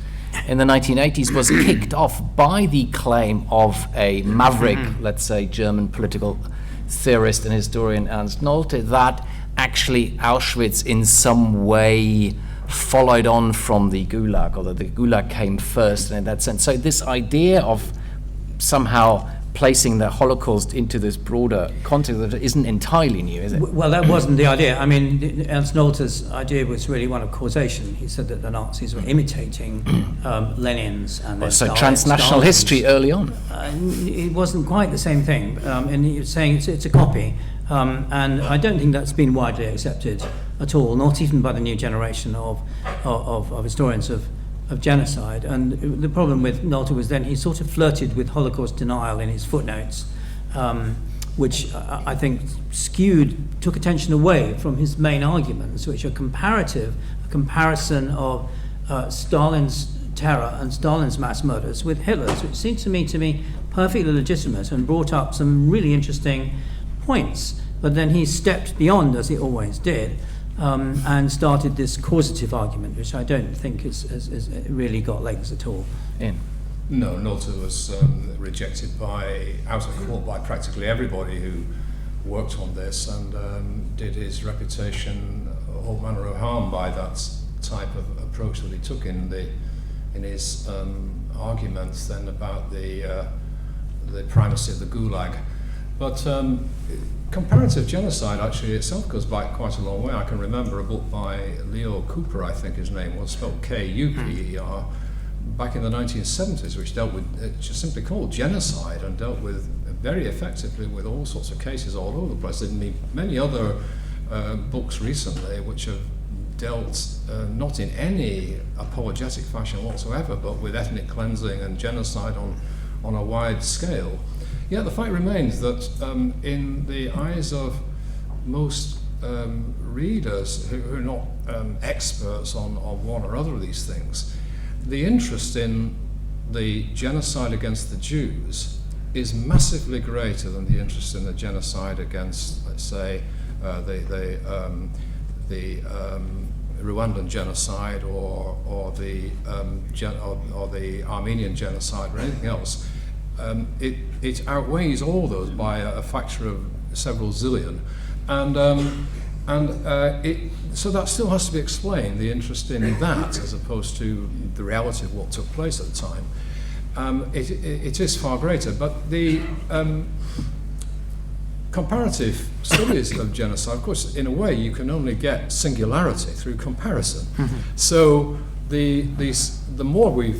in the 1980s was kicked off by the claim of a maverick, let's say, German political theorist and historian Ernst Nolte, that actually Auschwitz in some way followed on from the Gulag, or that the Gulag came first, and in that sense. So this idea of somehow placing the Holocaust into this broader context that isn't entirely new, is it? Well, that wasn't the idea. I mean, Ernst Nolte's idea was really one of causation. He said that the Nazis were imitating Lenin's and so transnational history early on. It wasn't quite the same thing, and he was saying it's a copy, and I don't think that's been widely accepted at all, not even by the new generation of historians of genocide. And the problem with Nolte was then he sort of flirted with Holocaust denial in his footnotes, which I think took attention away from his main arguments, which are comparative, a comparison of Stalin's terror and Stalin's mass murders with Hitler's, which seemed to me to be perfectly legitimate and brought up some really interesting points. But then he stepped beyond, as he always did, and started this causative argument, which I don't think has really got legs at all. Ian? No, Nolte was rejected out of court by practically everybody who worked on this, and did his reputation all manner of harm by that type of approach that he took in his arguments then about the primacy of the Gulag. But comparative genocide actually itself goes back quite a long way. I can remember a book by Leo Cooper, I think his name was, spelled K-U-P-E-R, back in the 1970s, which dealt with, just simply called genocide, and dealt with very effectively with all sorts of cases all over the place. There have been many other books recently which have dealt not in any apologetic fashion whatsoever, but with ethnic cleansing and genocide on a wide scale. Yet the fact remains that in the eyes of most readers who are not experts on one or other of these things, the interest in the genocide against the Jews is massively greater than the interest in the genocide against, let's say, the Rwandan genocide or the Armenian genocide or anything else. It outweighs all those by a factor of several zillion, so that still has to be explained, the interest in that as opposed to the reality of what took place at the time. It is far greater, but the comparative studies of genocide, of course, in a way, you can only get singularity through comparison. So the more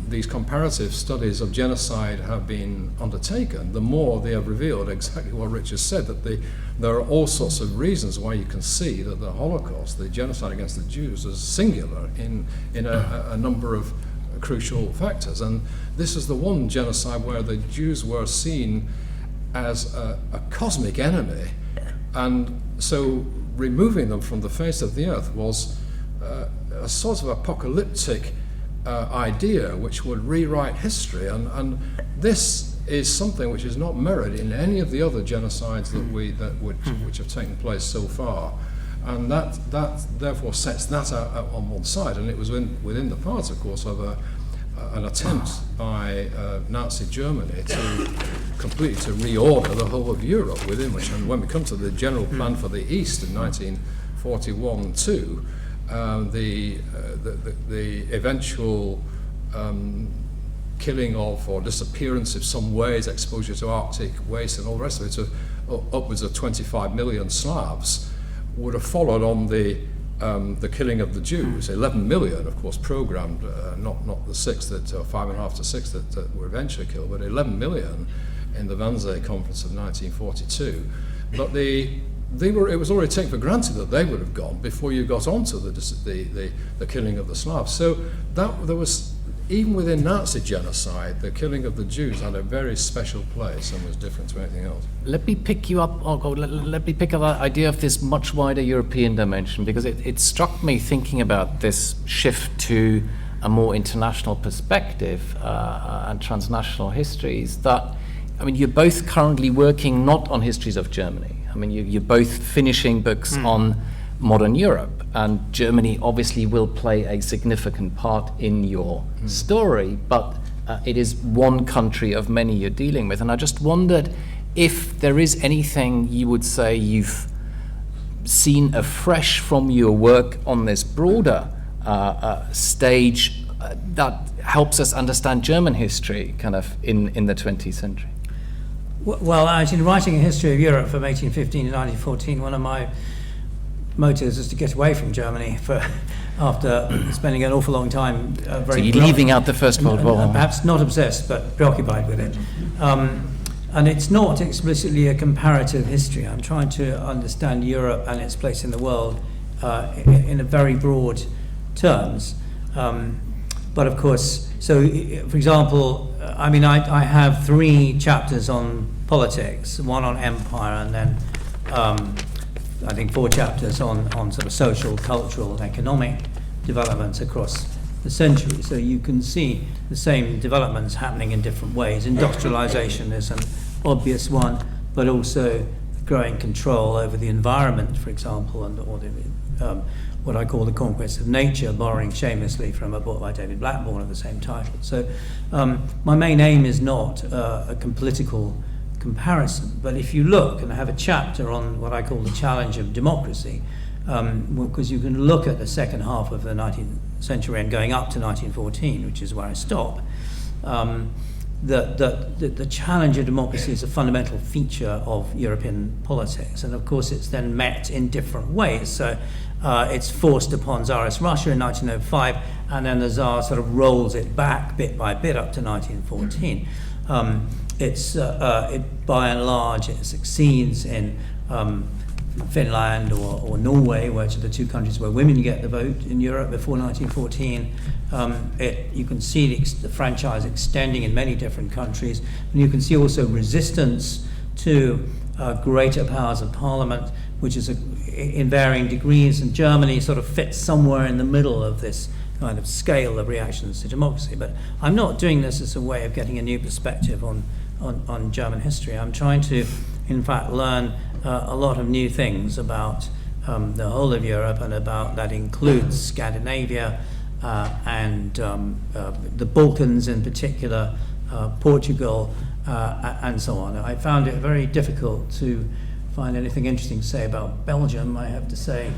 these comparative studies of genocide have been undertaken, the more they have revealed exactly what Richard said, that there are all sorts of reasons why you can see that the Holocaust, the genocide against the Jews, is singular in a number of crucial factors. And this is the one genocide where the Jews were seen as a cosmic enemy, and so removing them from the face of the earth was a sort of apocalyptic idea which would rewrite history, and this is something which is not mirrored in any of the other genocides which have taken place so far, and that therefore sets that out on one side. And it was within the part, of course, of an attempt by Nazi Germany to completely reorder the whole of Europe within which, and when we come to the general plan for the East in 1941 too, the eventual killing of or disappearance of some ways, exposure to Arctic waste and all the rest of it, to upwards of 25 million Slavs, would have followed on the killing of the Jews. 11 million, of course, programmed, not the 6 that, 5.5 to 6 that were eventually killed, but 11 million in the Wannsee Conference of 1942. But it was already taken for granted that they would have gone before you got onto the killing of the Slavs. So there was, even within Nazi genocide, the killing of the Jews had a very special place and was different to anything else. Let me pick you up, let me pick up that idea of this much wider European dimension, because it struck me thinking about this shift to a more international perspective and transnational histories that, I mean, you're both currently working not on histories of Germany. I mean, you're both finishing books on modern Europe, and Germany obviously will play a significant part in your story, but it is one country of many you're dealing with. And I just wondered if there is anything you would say you've seen afresh from your work on this broader stage that helps us understand German history kind of in the 20th century. Well, actually, writing a history of Europe from 1815 to 1914, one of my motives is to get away from Germany after spending an awful long time So you're leaving out the First World War. Perhaps not obsessed, but preoccupied with it. And it's not explicitly a comparative history. I'm trying to understand Europe and its place in the world in a very broad terms. But of course, so for example, I mean, I have 3 chapters on politics, one on empire, and then I think 4 chapters on sort of social, cultural, and economic developments across the century. So you can see the same developments happening in different ways. Industrialization is an obvious one, but also growing control over the environment, for example, and or the, what I call the conquest of nature, borrowing shamelessly from a book by David Blackburn of the same title. So my main aim is not a political comparison, but if you look, and I have a chapter on what I call the challenge of democracy, because you can look at the second half of the 19th century and going up to 1914, which is where I stop, the challenge of democracy is a fundamental feature of European politics, and of course it's then met in different ways. So it's forced upon Tsarist Russia in 1905, and then the Tsar sort of rolls it back bit by bit up to 1914. It by and large it succeeds in Finland or Norway, which are the 2 countries where women get the vote in Europe before 1914. You can see the franchise extending in many different countries, and you can see also resistance to greater powers of parliament, which is in varying degrees, and Germany sort of fits somewhere in the middle of this kind of scale of reactions to democracy. But I'm not doing this as a way of getting a new perspective on German history. I'm trying to, in fact, learn a lot of new things about the whole of Europe, and about that includes Scandinavia and the Balkans in particular, Portugal, and so on. I found it very difficult to find anything interesting to say about Belgium, I have to say.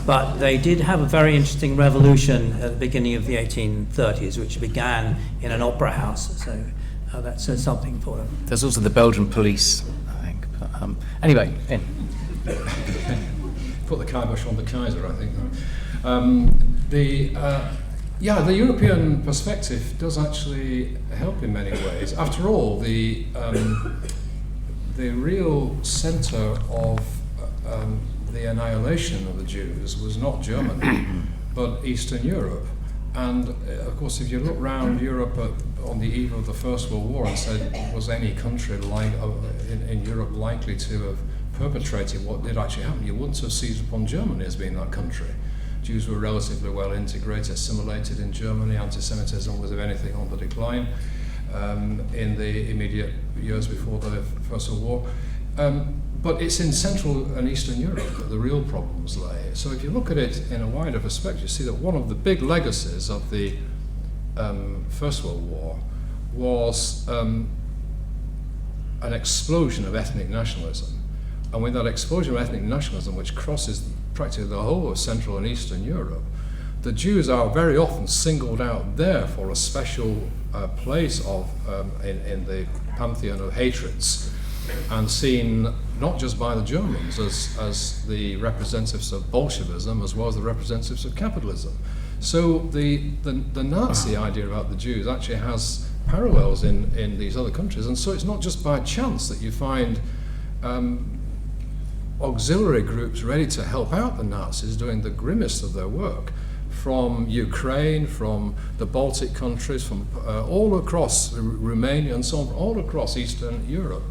But they did have a very interesting revolution at the beginning of the 1830s, which began in an opera house. So that says something for them. There's also the Belgian police, I think. But, anyway, in. Put the kibosh on the Kaiser, I think. The European perspective does actually help in many ways. After all, the real centre of the annihilation of the Jews was not Germany, but Eastern Europe. And of course, if you look around Europe on the eve of the First World War and said, was any country in Europe likely to have perpetrated what did actually happen, you wouldn't have seized upon Germany as being that country. Jews were relatively well integrated, assimilated in Germany. Antisemitism was, if anything, on the decline in the immediate years before the First World War. But it's in Central and Eastern Europe that the real problems lay. So if you look at it in a wider perspective, you see that one of the big legacies of the First World War was an explosion of ethnic nationalism. And with that explosion of ethnic nationalism, which crosses practically the whole of Central and Eastern Europe, the Jews are very often singled out there for a special place in the pantheon of hatreds, and seen not just by the Germans as the representatives of Bolshevism, as well as the representatives of capitalism. So the Nazi idea about the Jews actually has parallels in these other countries, and so it's not just by chance that you find auxiliary groups ready to help out the Nazis doing the grimmest of their work, from Ukraine, from the Baltic countries, from all across Romania and so on, all across Eastern Europe.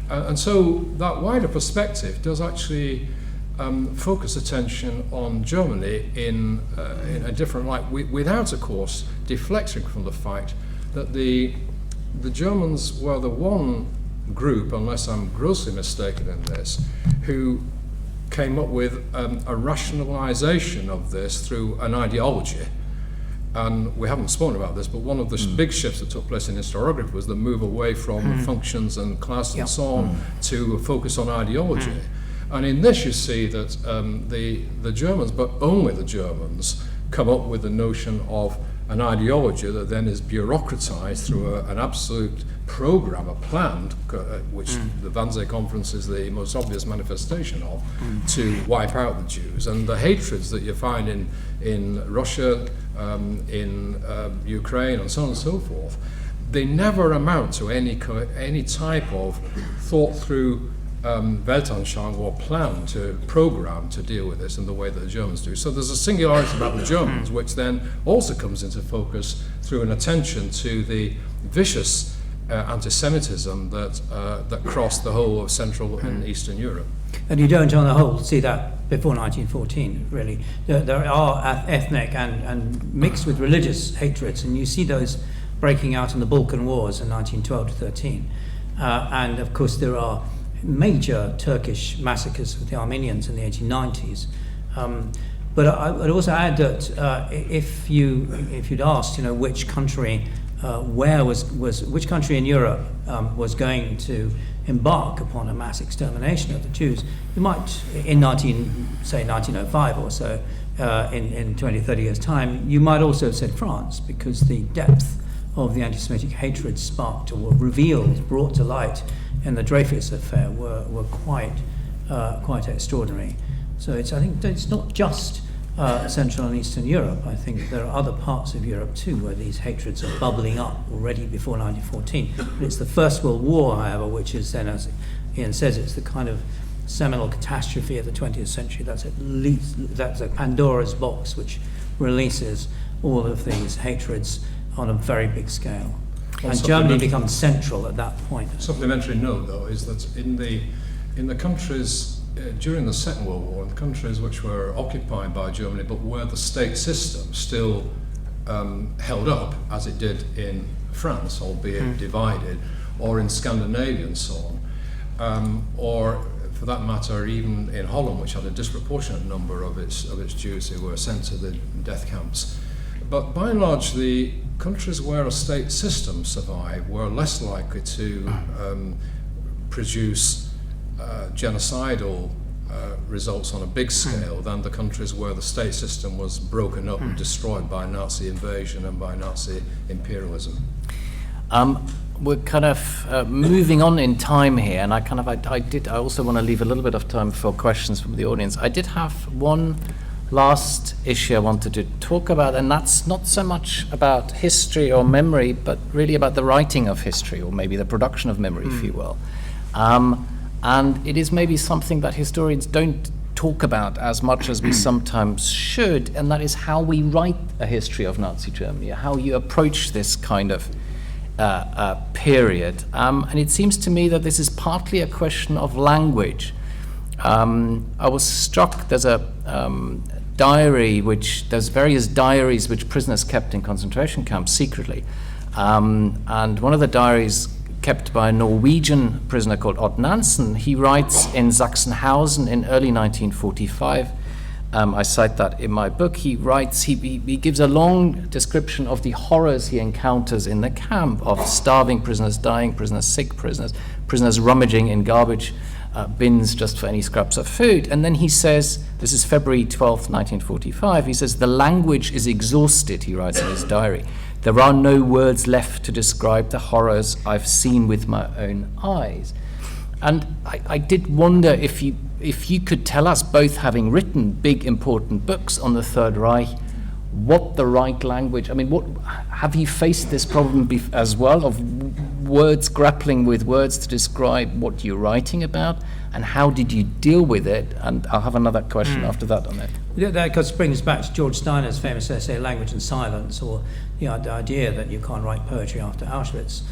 And so that wider perspective does actually focus attention on Germany in a different light, without, of course, deflecting from the fact that the Germans were the one group, unless I'm grossly mistaken in this, who came up with a rationalization of this through an ideology. And we haven't spoken about this, but one of the big shifts that took place in historiography was the move away from functions and class and so on to focus on ideology. And in this you see that the Germans, but only the Germans, come up with the notion of an ideology that then is bureaucratized through an absolute program, a plan, which the Wannsee Conference is the most obvious manifestation of, to wipe out the Jews. And the hatreds that you find in Russia, in Ukraine, and so on and so forth, they never amount to any type of thought-through Weltanschauung or plan to program to deal with this in the way that the Germans do. So there's a singularity about the Germans, which then also comes into focus through an attention to the vicious anti-Semitism that crossed the whole of Central and Eastern Europe. And you don't, on the whole, see that before 1914, really. There are ethnic and mixed with religious hatreds, and you see those breaking out in the Balkan Wars in 1912 to 13. And, of course, there are major Turkish massacres with the Armenians in the 1890s. But I would also add that if you'd asked, which country, which country in Europe was going to embark upon a mass extermination of the Jews, you might, in 1905 or so, in 20, 30 years' time, you might also have said France, because the depth of the anti-Semitic hatred sparked or revealed, brought to light in the Dreyfus affair were quite extraordinary. So I think it's not just Central and Eastern Europe. I think there are other parts of Europe too where these hatreds are bubbling up already before 1914. But it's the First World War, however, which is then, as Ian says, it's the kind of seminal catastrophe of the 20th century. That's a Pandora's box which releases all of these hatreds on a very big scale. And Germany becomes central at that point. Supplementary note, though, is that in the countries during the Second World War, in the countries which were occupied by Germany, but where the state system still held up, as it did in France, albeit divided, or in Scandinavia and so on, or for that matter, even in Holland, which had a disproportionate number of its Jews who were sent to the death camps. But by and large, the countries where a state system survived were less likely to produce genocidal results on a big scale than the countries where the state system was broken up and destroyed by Nazi invasion and by Nazi imperialism. We're kind of moving on in time here, and I also want to leave a little bit of time for questions from the audience. I did have one last issue I wanted to talk about, and that's not so much about history or memory, but really about the writing of history, or maybe the production of memory, if you will. And it is maybe something that historians don't talk about as much as we sometimes should, and that is how we write a history of Nazi Germany, how you approach this kind of period. And it seems to me that this is partly a question of language. I was struck, there's a diary, there's various diaries which prisoners kept in concentration camps secretly. And one of the diaries kept by a Norwegian prisoner called Odd Nansen, he writes in Sachsenhausen in early 1945. I cite that in my book. He writes, he gives a long description of the horrors he encounters in the camp of starving prisoners, dying prisoners, sick prisoners, prisoners rummaging in garbage bins just for any scraps of food. And then he says, this is February 12th, 1945, he says, the language is exhausted, he writes in his diary. There are no words left to describe the horrors I've seen with my own eyes. And I did wonder if you could tell us, both having written big important books on the Third Reich, what the right language, I mean, have you faced this problem as well, of words, grappling with words to describe what you're writing about, and how did you deal with it? And I'll have another question after that on it. That brings back to George Steiner's famous essay, Language and Silence, or the idea that you can't write poetry after Auschwitz.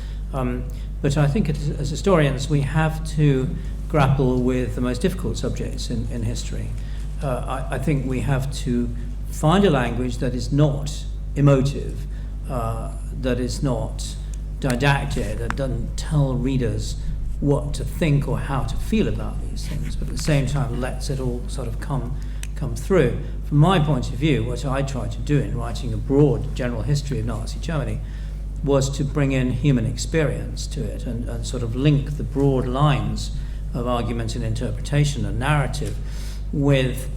But I think as historians, we have to grapple with the most difficult subjects in history. I think we have to find a language that is not emotive, that is not didactic, that doesn't tell readers what to think or how to feel about these things, but at the same time lets it all sort of come through. From my point of view, what I tried to do in writing a broad general history of Nazi Germany was to bring in human experience to it and sort of link the broad lines of argument and interpretation and narrative with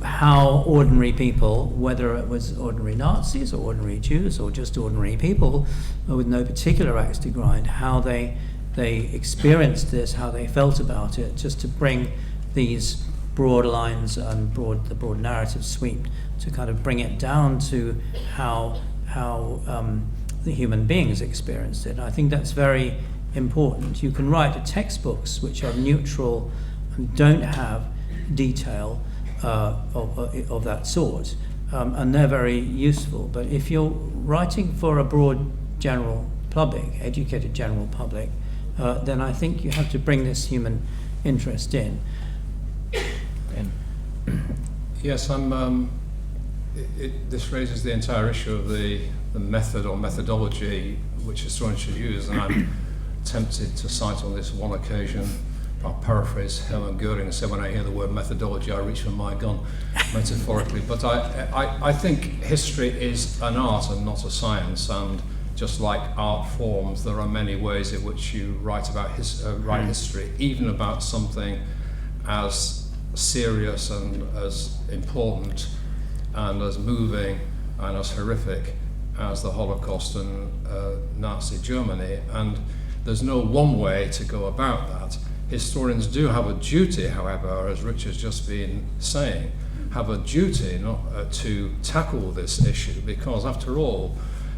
how ordinary people, whether it was ordinary Nazis or ordinary Jews or just ordinary people with no particular axe to grind, how they experienced this, how they felt about it, just to bring these broad lines and the broad narrative sweep to kind of bring it down to how the human beings experienced it. And I think that's very important. You can write textbooks which are neutral and don't have detail of that sort, and they're very useful. But if you're writing for a broad general public, educated general public, then I think you have to bring this human interest in. Yes, this raises the entire issue of the method or methodology which historians should use, and I'm tempted to cite on this one occasion, I'll paraphrase Hermann Göring and say, when I hear the word methodology, I reach for my gun, metaphorically. But I think history is an art and not a science, and just like art forms, there are many ways in which you write about write history, even about something as serious and as important and as moving and as horrific as the Holocaust and Nazi Germany. And there's no one way to go about that. Historians do have a duty, however, as Richard's just been saying, have a duty not to tackle this issue, because after all,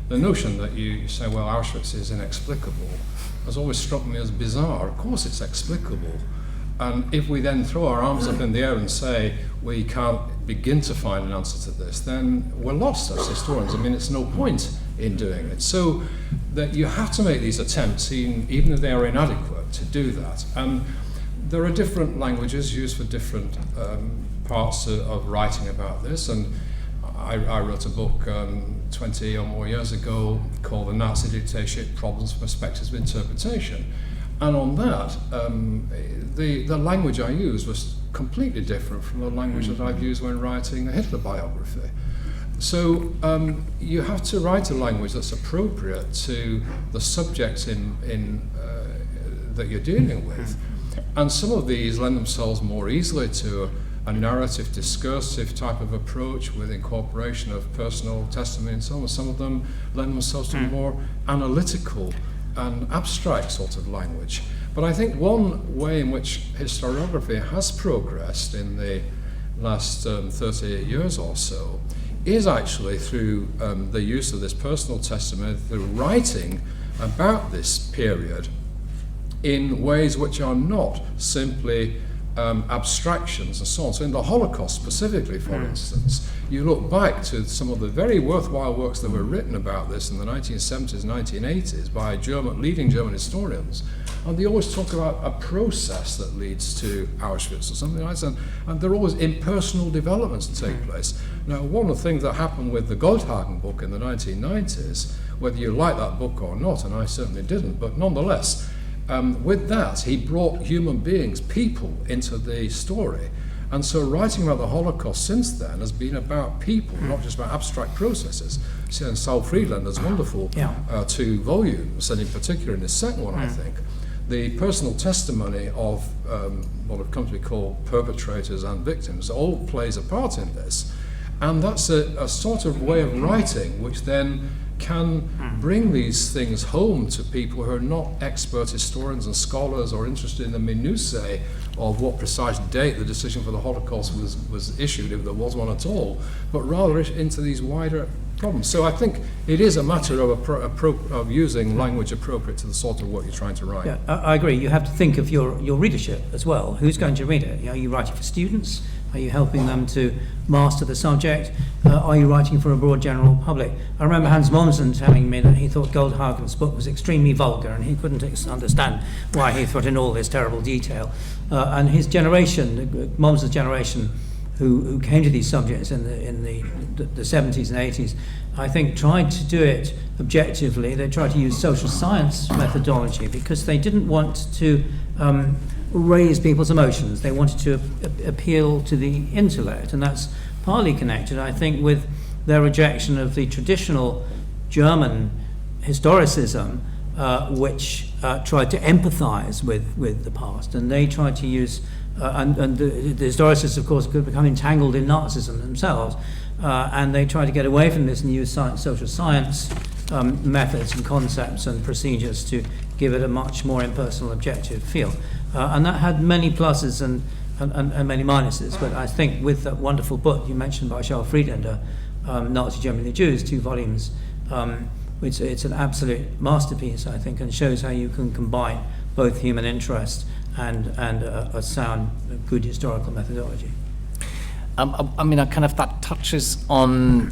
the notion that you say, well, Auschwitz is inexplicable, has always struck me as bizarre. Of course it's explicable. And if we then throw our arms up in the air and say we can't begin to find an answer to this, then we're lost as historians. I mean, it's no point in doing it. So that you have to make these attempts, even if they are inadequate, to do that. And there are different languages used for different parts of writing about this, and I wrote a book 20 or more years ago called The Nazi Dictatorship, Problems, Perspectives of Interpretation. And on that, the language I used was completely different from the language that I've used when writing a Hitler biography. So you have to write a language that's appropriate to the subject that you're dealing with. And some of these lend themselves more easily to a narrative, discursive type of approach with incorporation of personal testimony and so on. Some of them lend themselves to more analytical and abstract sort of language. But I think one way in which historiography has progressed in the last 38 years or so is actually through the use of this personal testimony, through writing about this period in ways which are not simply abstractions and so on. So in the Holocaust specifically, for instance, you look back to some of the very worthwhile works that were written about this in the 1970s, 1980s by leading German historians, and they always talk about a process that leads to Auschwitz or something like that, and there are always impersonal developments that take place. Now, one of the things that happened with the Goldhagen book in the 1990s, whether you like that book or not, and I certainly didn't, but nonetheless, with that, he brought human beings, people, into the story. And so writing about the Holocaust since then has been about people, not just about abstract processes. See, and Saul Friedlander's wonderful 2 volumes, and in particular in his second one, I think, the personal testimony of what have come to be called perpetrators and victims all plays a part in this. And that's a sort of way of writing which then can bring these things home to people who are not expert historians and scholars or interested in the minutiae of what precise date the decision for the Holocaust was issued, if there was one at all, but rather into these wider problems. So I think it is a matter of using language appropriate to the sort of work you're trying to write. Yeah, I agree. You have to think of your readership as well. Who's going to read it? Are you writing for students? Are you helping them to master the subject? Are you writing for a broad general public? I remember Hans Mommsen telling me that he thought Goldhagen's book was extremely vulgar and he couldn't understand why he put in all this terrible detail. And his generation, Mommsen's generation, who came to these subjects in the 70s and 80s, I think tried to do it objectively. They tried to use social science methodology because they didn't want to raise people's emotions. They wanted to appeal to the intellect, and that's partly connected, I think, with their rejection of the traditional German historicism, which tried to empathize with the past, and they tried to use and the historicists, of course, could become entangled in Nazism themselves, and they tried to get away from this and use social science methods and concepts and procedures to give it a much more impersonal, objective feel. And that had many pluses and many minuses, but I think with that wonderful book you mentioned by Charles Friedlander, Nazi Germany and the Jews, 2 volumes, it's an absolute masterpiece, I think, and shows how you can combine both human interest and a sound, good historical methodology. I mean, that touches on,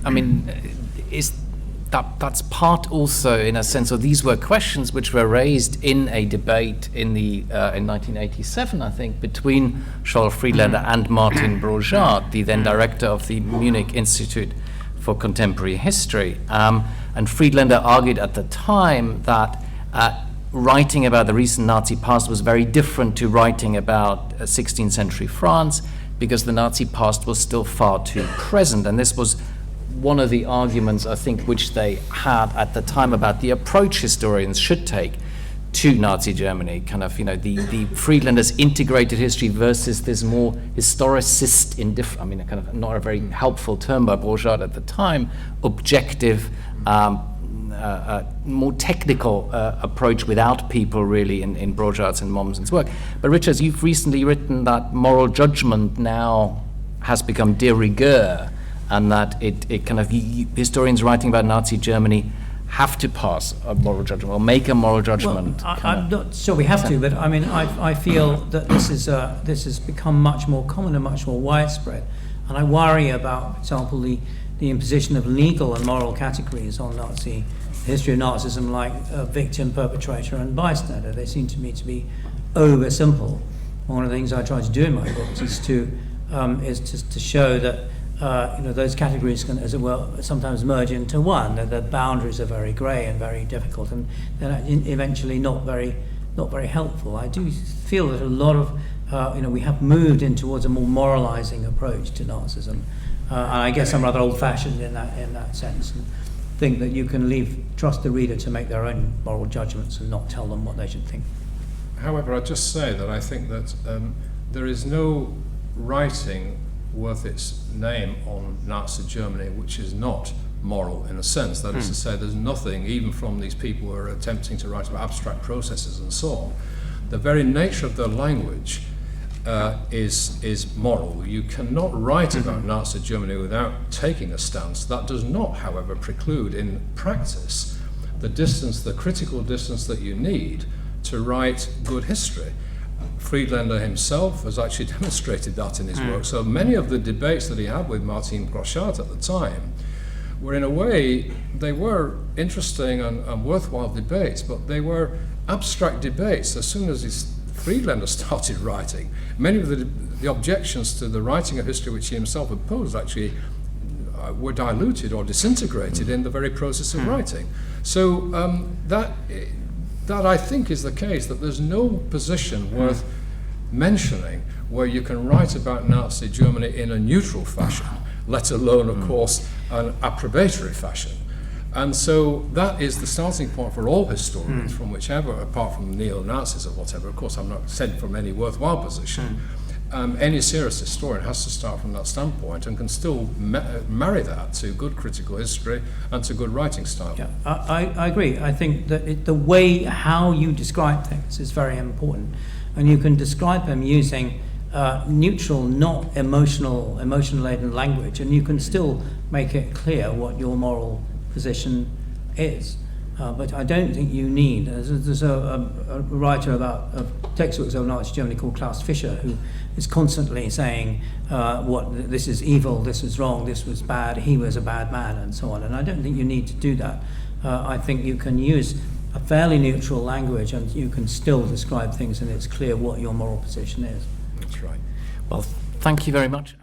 that's part also, in a sense, of these were questions which were raised in a debate in 1987, I think, between Charles Friedlander and Martin Brochard, the then director of the Munich Institute for Contemporary History. And Friedlander argued at the time that writing about the recent Nazi past was very different to writing about 16th century France, because the Nazi past was still far too present. And this was one of the arguments, I think, which they had at the time about the approach historians should take to Nazi Germany, the Friedlander's integrated history versus this more historicist, not a very helpful term by Brochard at the time, objective, more technical approach without people really in Brochard's and Mommsen's work. But Richard, you've recently written that moral judgment now has become de rigueur, and that historians writing about Nazi Germany have to pass a moral judgment or make a moral judgment. Well, I'm not sure we have to, but I feel that this has become much more common and much more widespread, and I worry about, for example, the imposition of legal and moral categories on Nazi history of Nazism, like victim, perpetrator, and bystander. They seem to me to be over simple. One of the things I try to do in my books is to show that those categories can, as it were, sometimes merge into one. That the boundaries are very grey and very difficult, and they're eventually not very helpful. I do feel that a lot of we have moved in towards a more moralising approach to Nazism, and I guess I'm rather old-fashioned in that sense, and think that you can trust the reader to make their own moral judgments and not tell them what they should think. However, I'd just say that I think that there is no writing worth its name on Nazi Germany which is not moral in a sense. That is to say, there's nothing, even from these people who are attempting to write about abstract processes and so on, the very nature of their language is moral. You cannot write about Nazi Germany without taking a stance. That does not, however, preclude in practice the critical distance that you need to write good history. Friedlander himself has actually demonstrated that in his work. So many of the debates that he had with Martin Groschardt at the time were, in a way, they were interesting and worthwhile debates, but they were abstract debates. As soon as Friedlander started writing, many of the objections to the writing of history which he himself opposed actually were diluted or disintegrated in the very process of writing. So that I think is the case, that there's no position worth mentioning where you can write about Nazi Germany in a neutral fashion, let alone, of course, an approbatory fashion. And so that is the starting point for all historians, from whichever, apart from neo-Nazis or whatever. Of course, I'm not said from any worthwhile position. Any serious historian has to start from that standpoint and can still marry that to good critical history and to good writing style. Yeah, I agree. I think that the way how you describe things is very important, and you can describe them using neutral, not emotion-laden language, and you can still make it clear what your moral position is. But I don't think you need. There's a writer of textbooks of Nazi Germany called Klaus Fischer, who is constantly saying this is evil, this is wrong, this was bad, he was a bad man, and so on. And I don't think you need to do that. I think you can use a fairly neutral language, and you can still describe things, and it's clear what your moral position is. That's right. Well, thank you very much.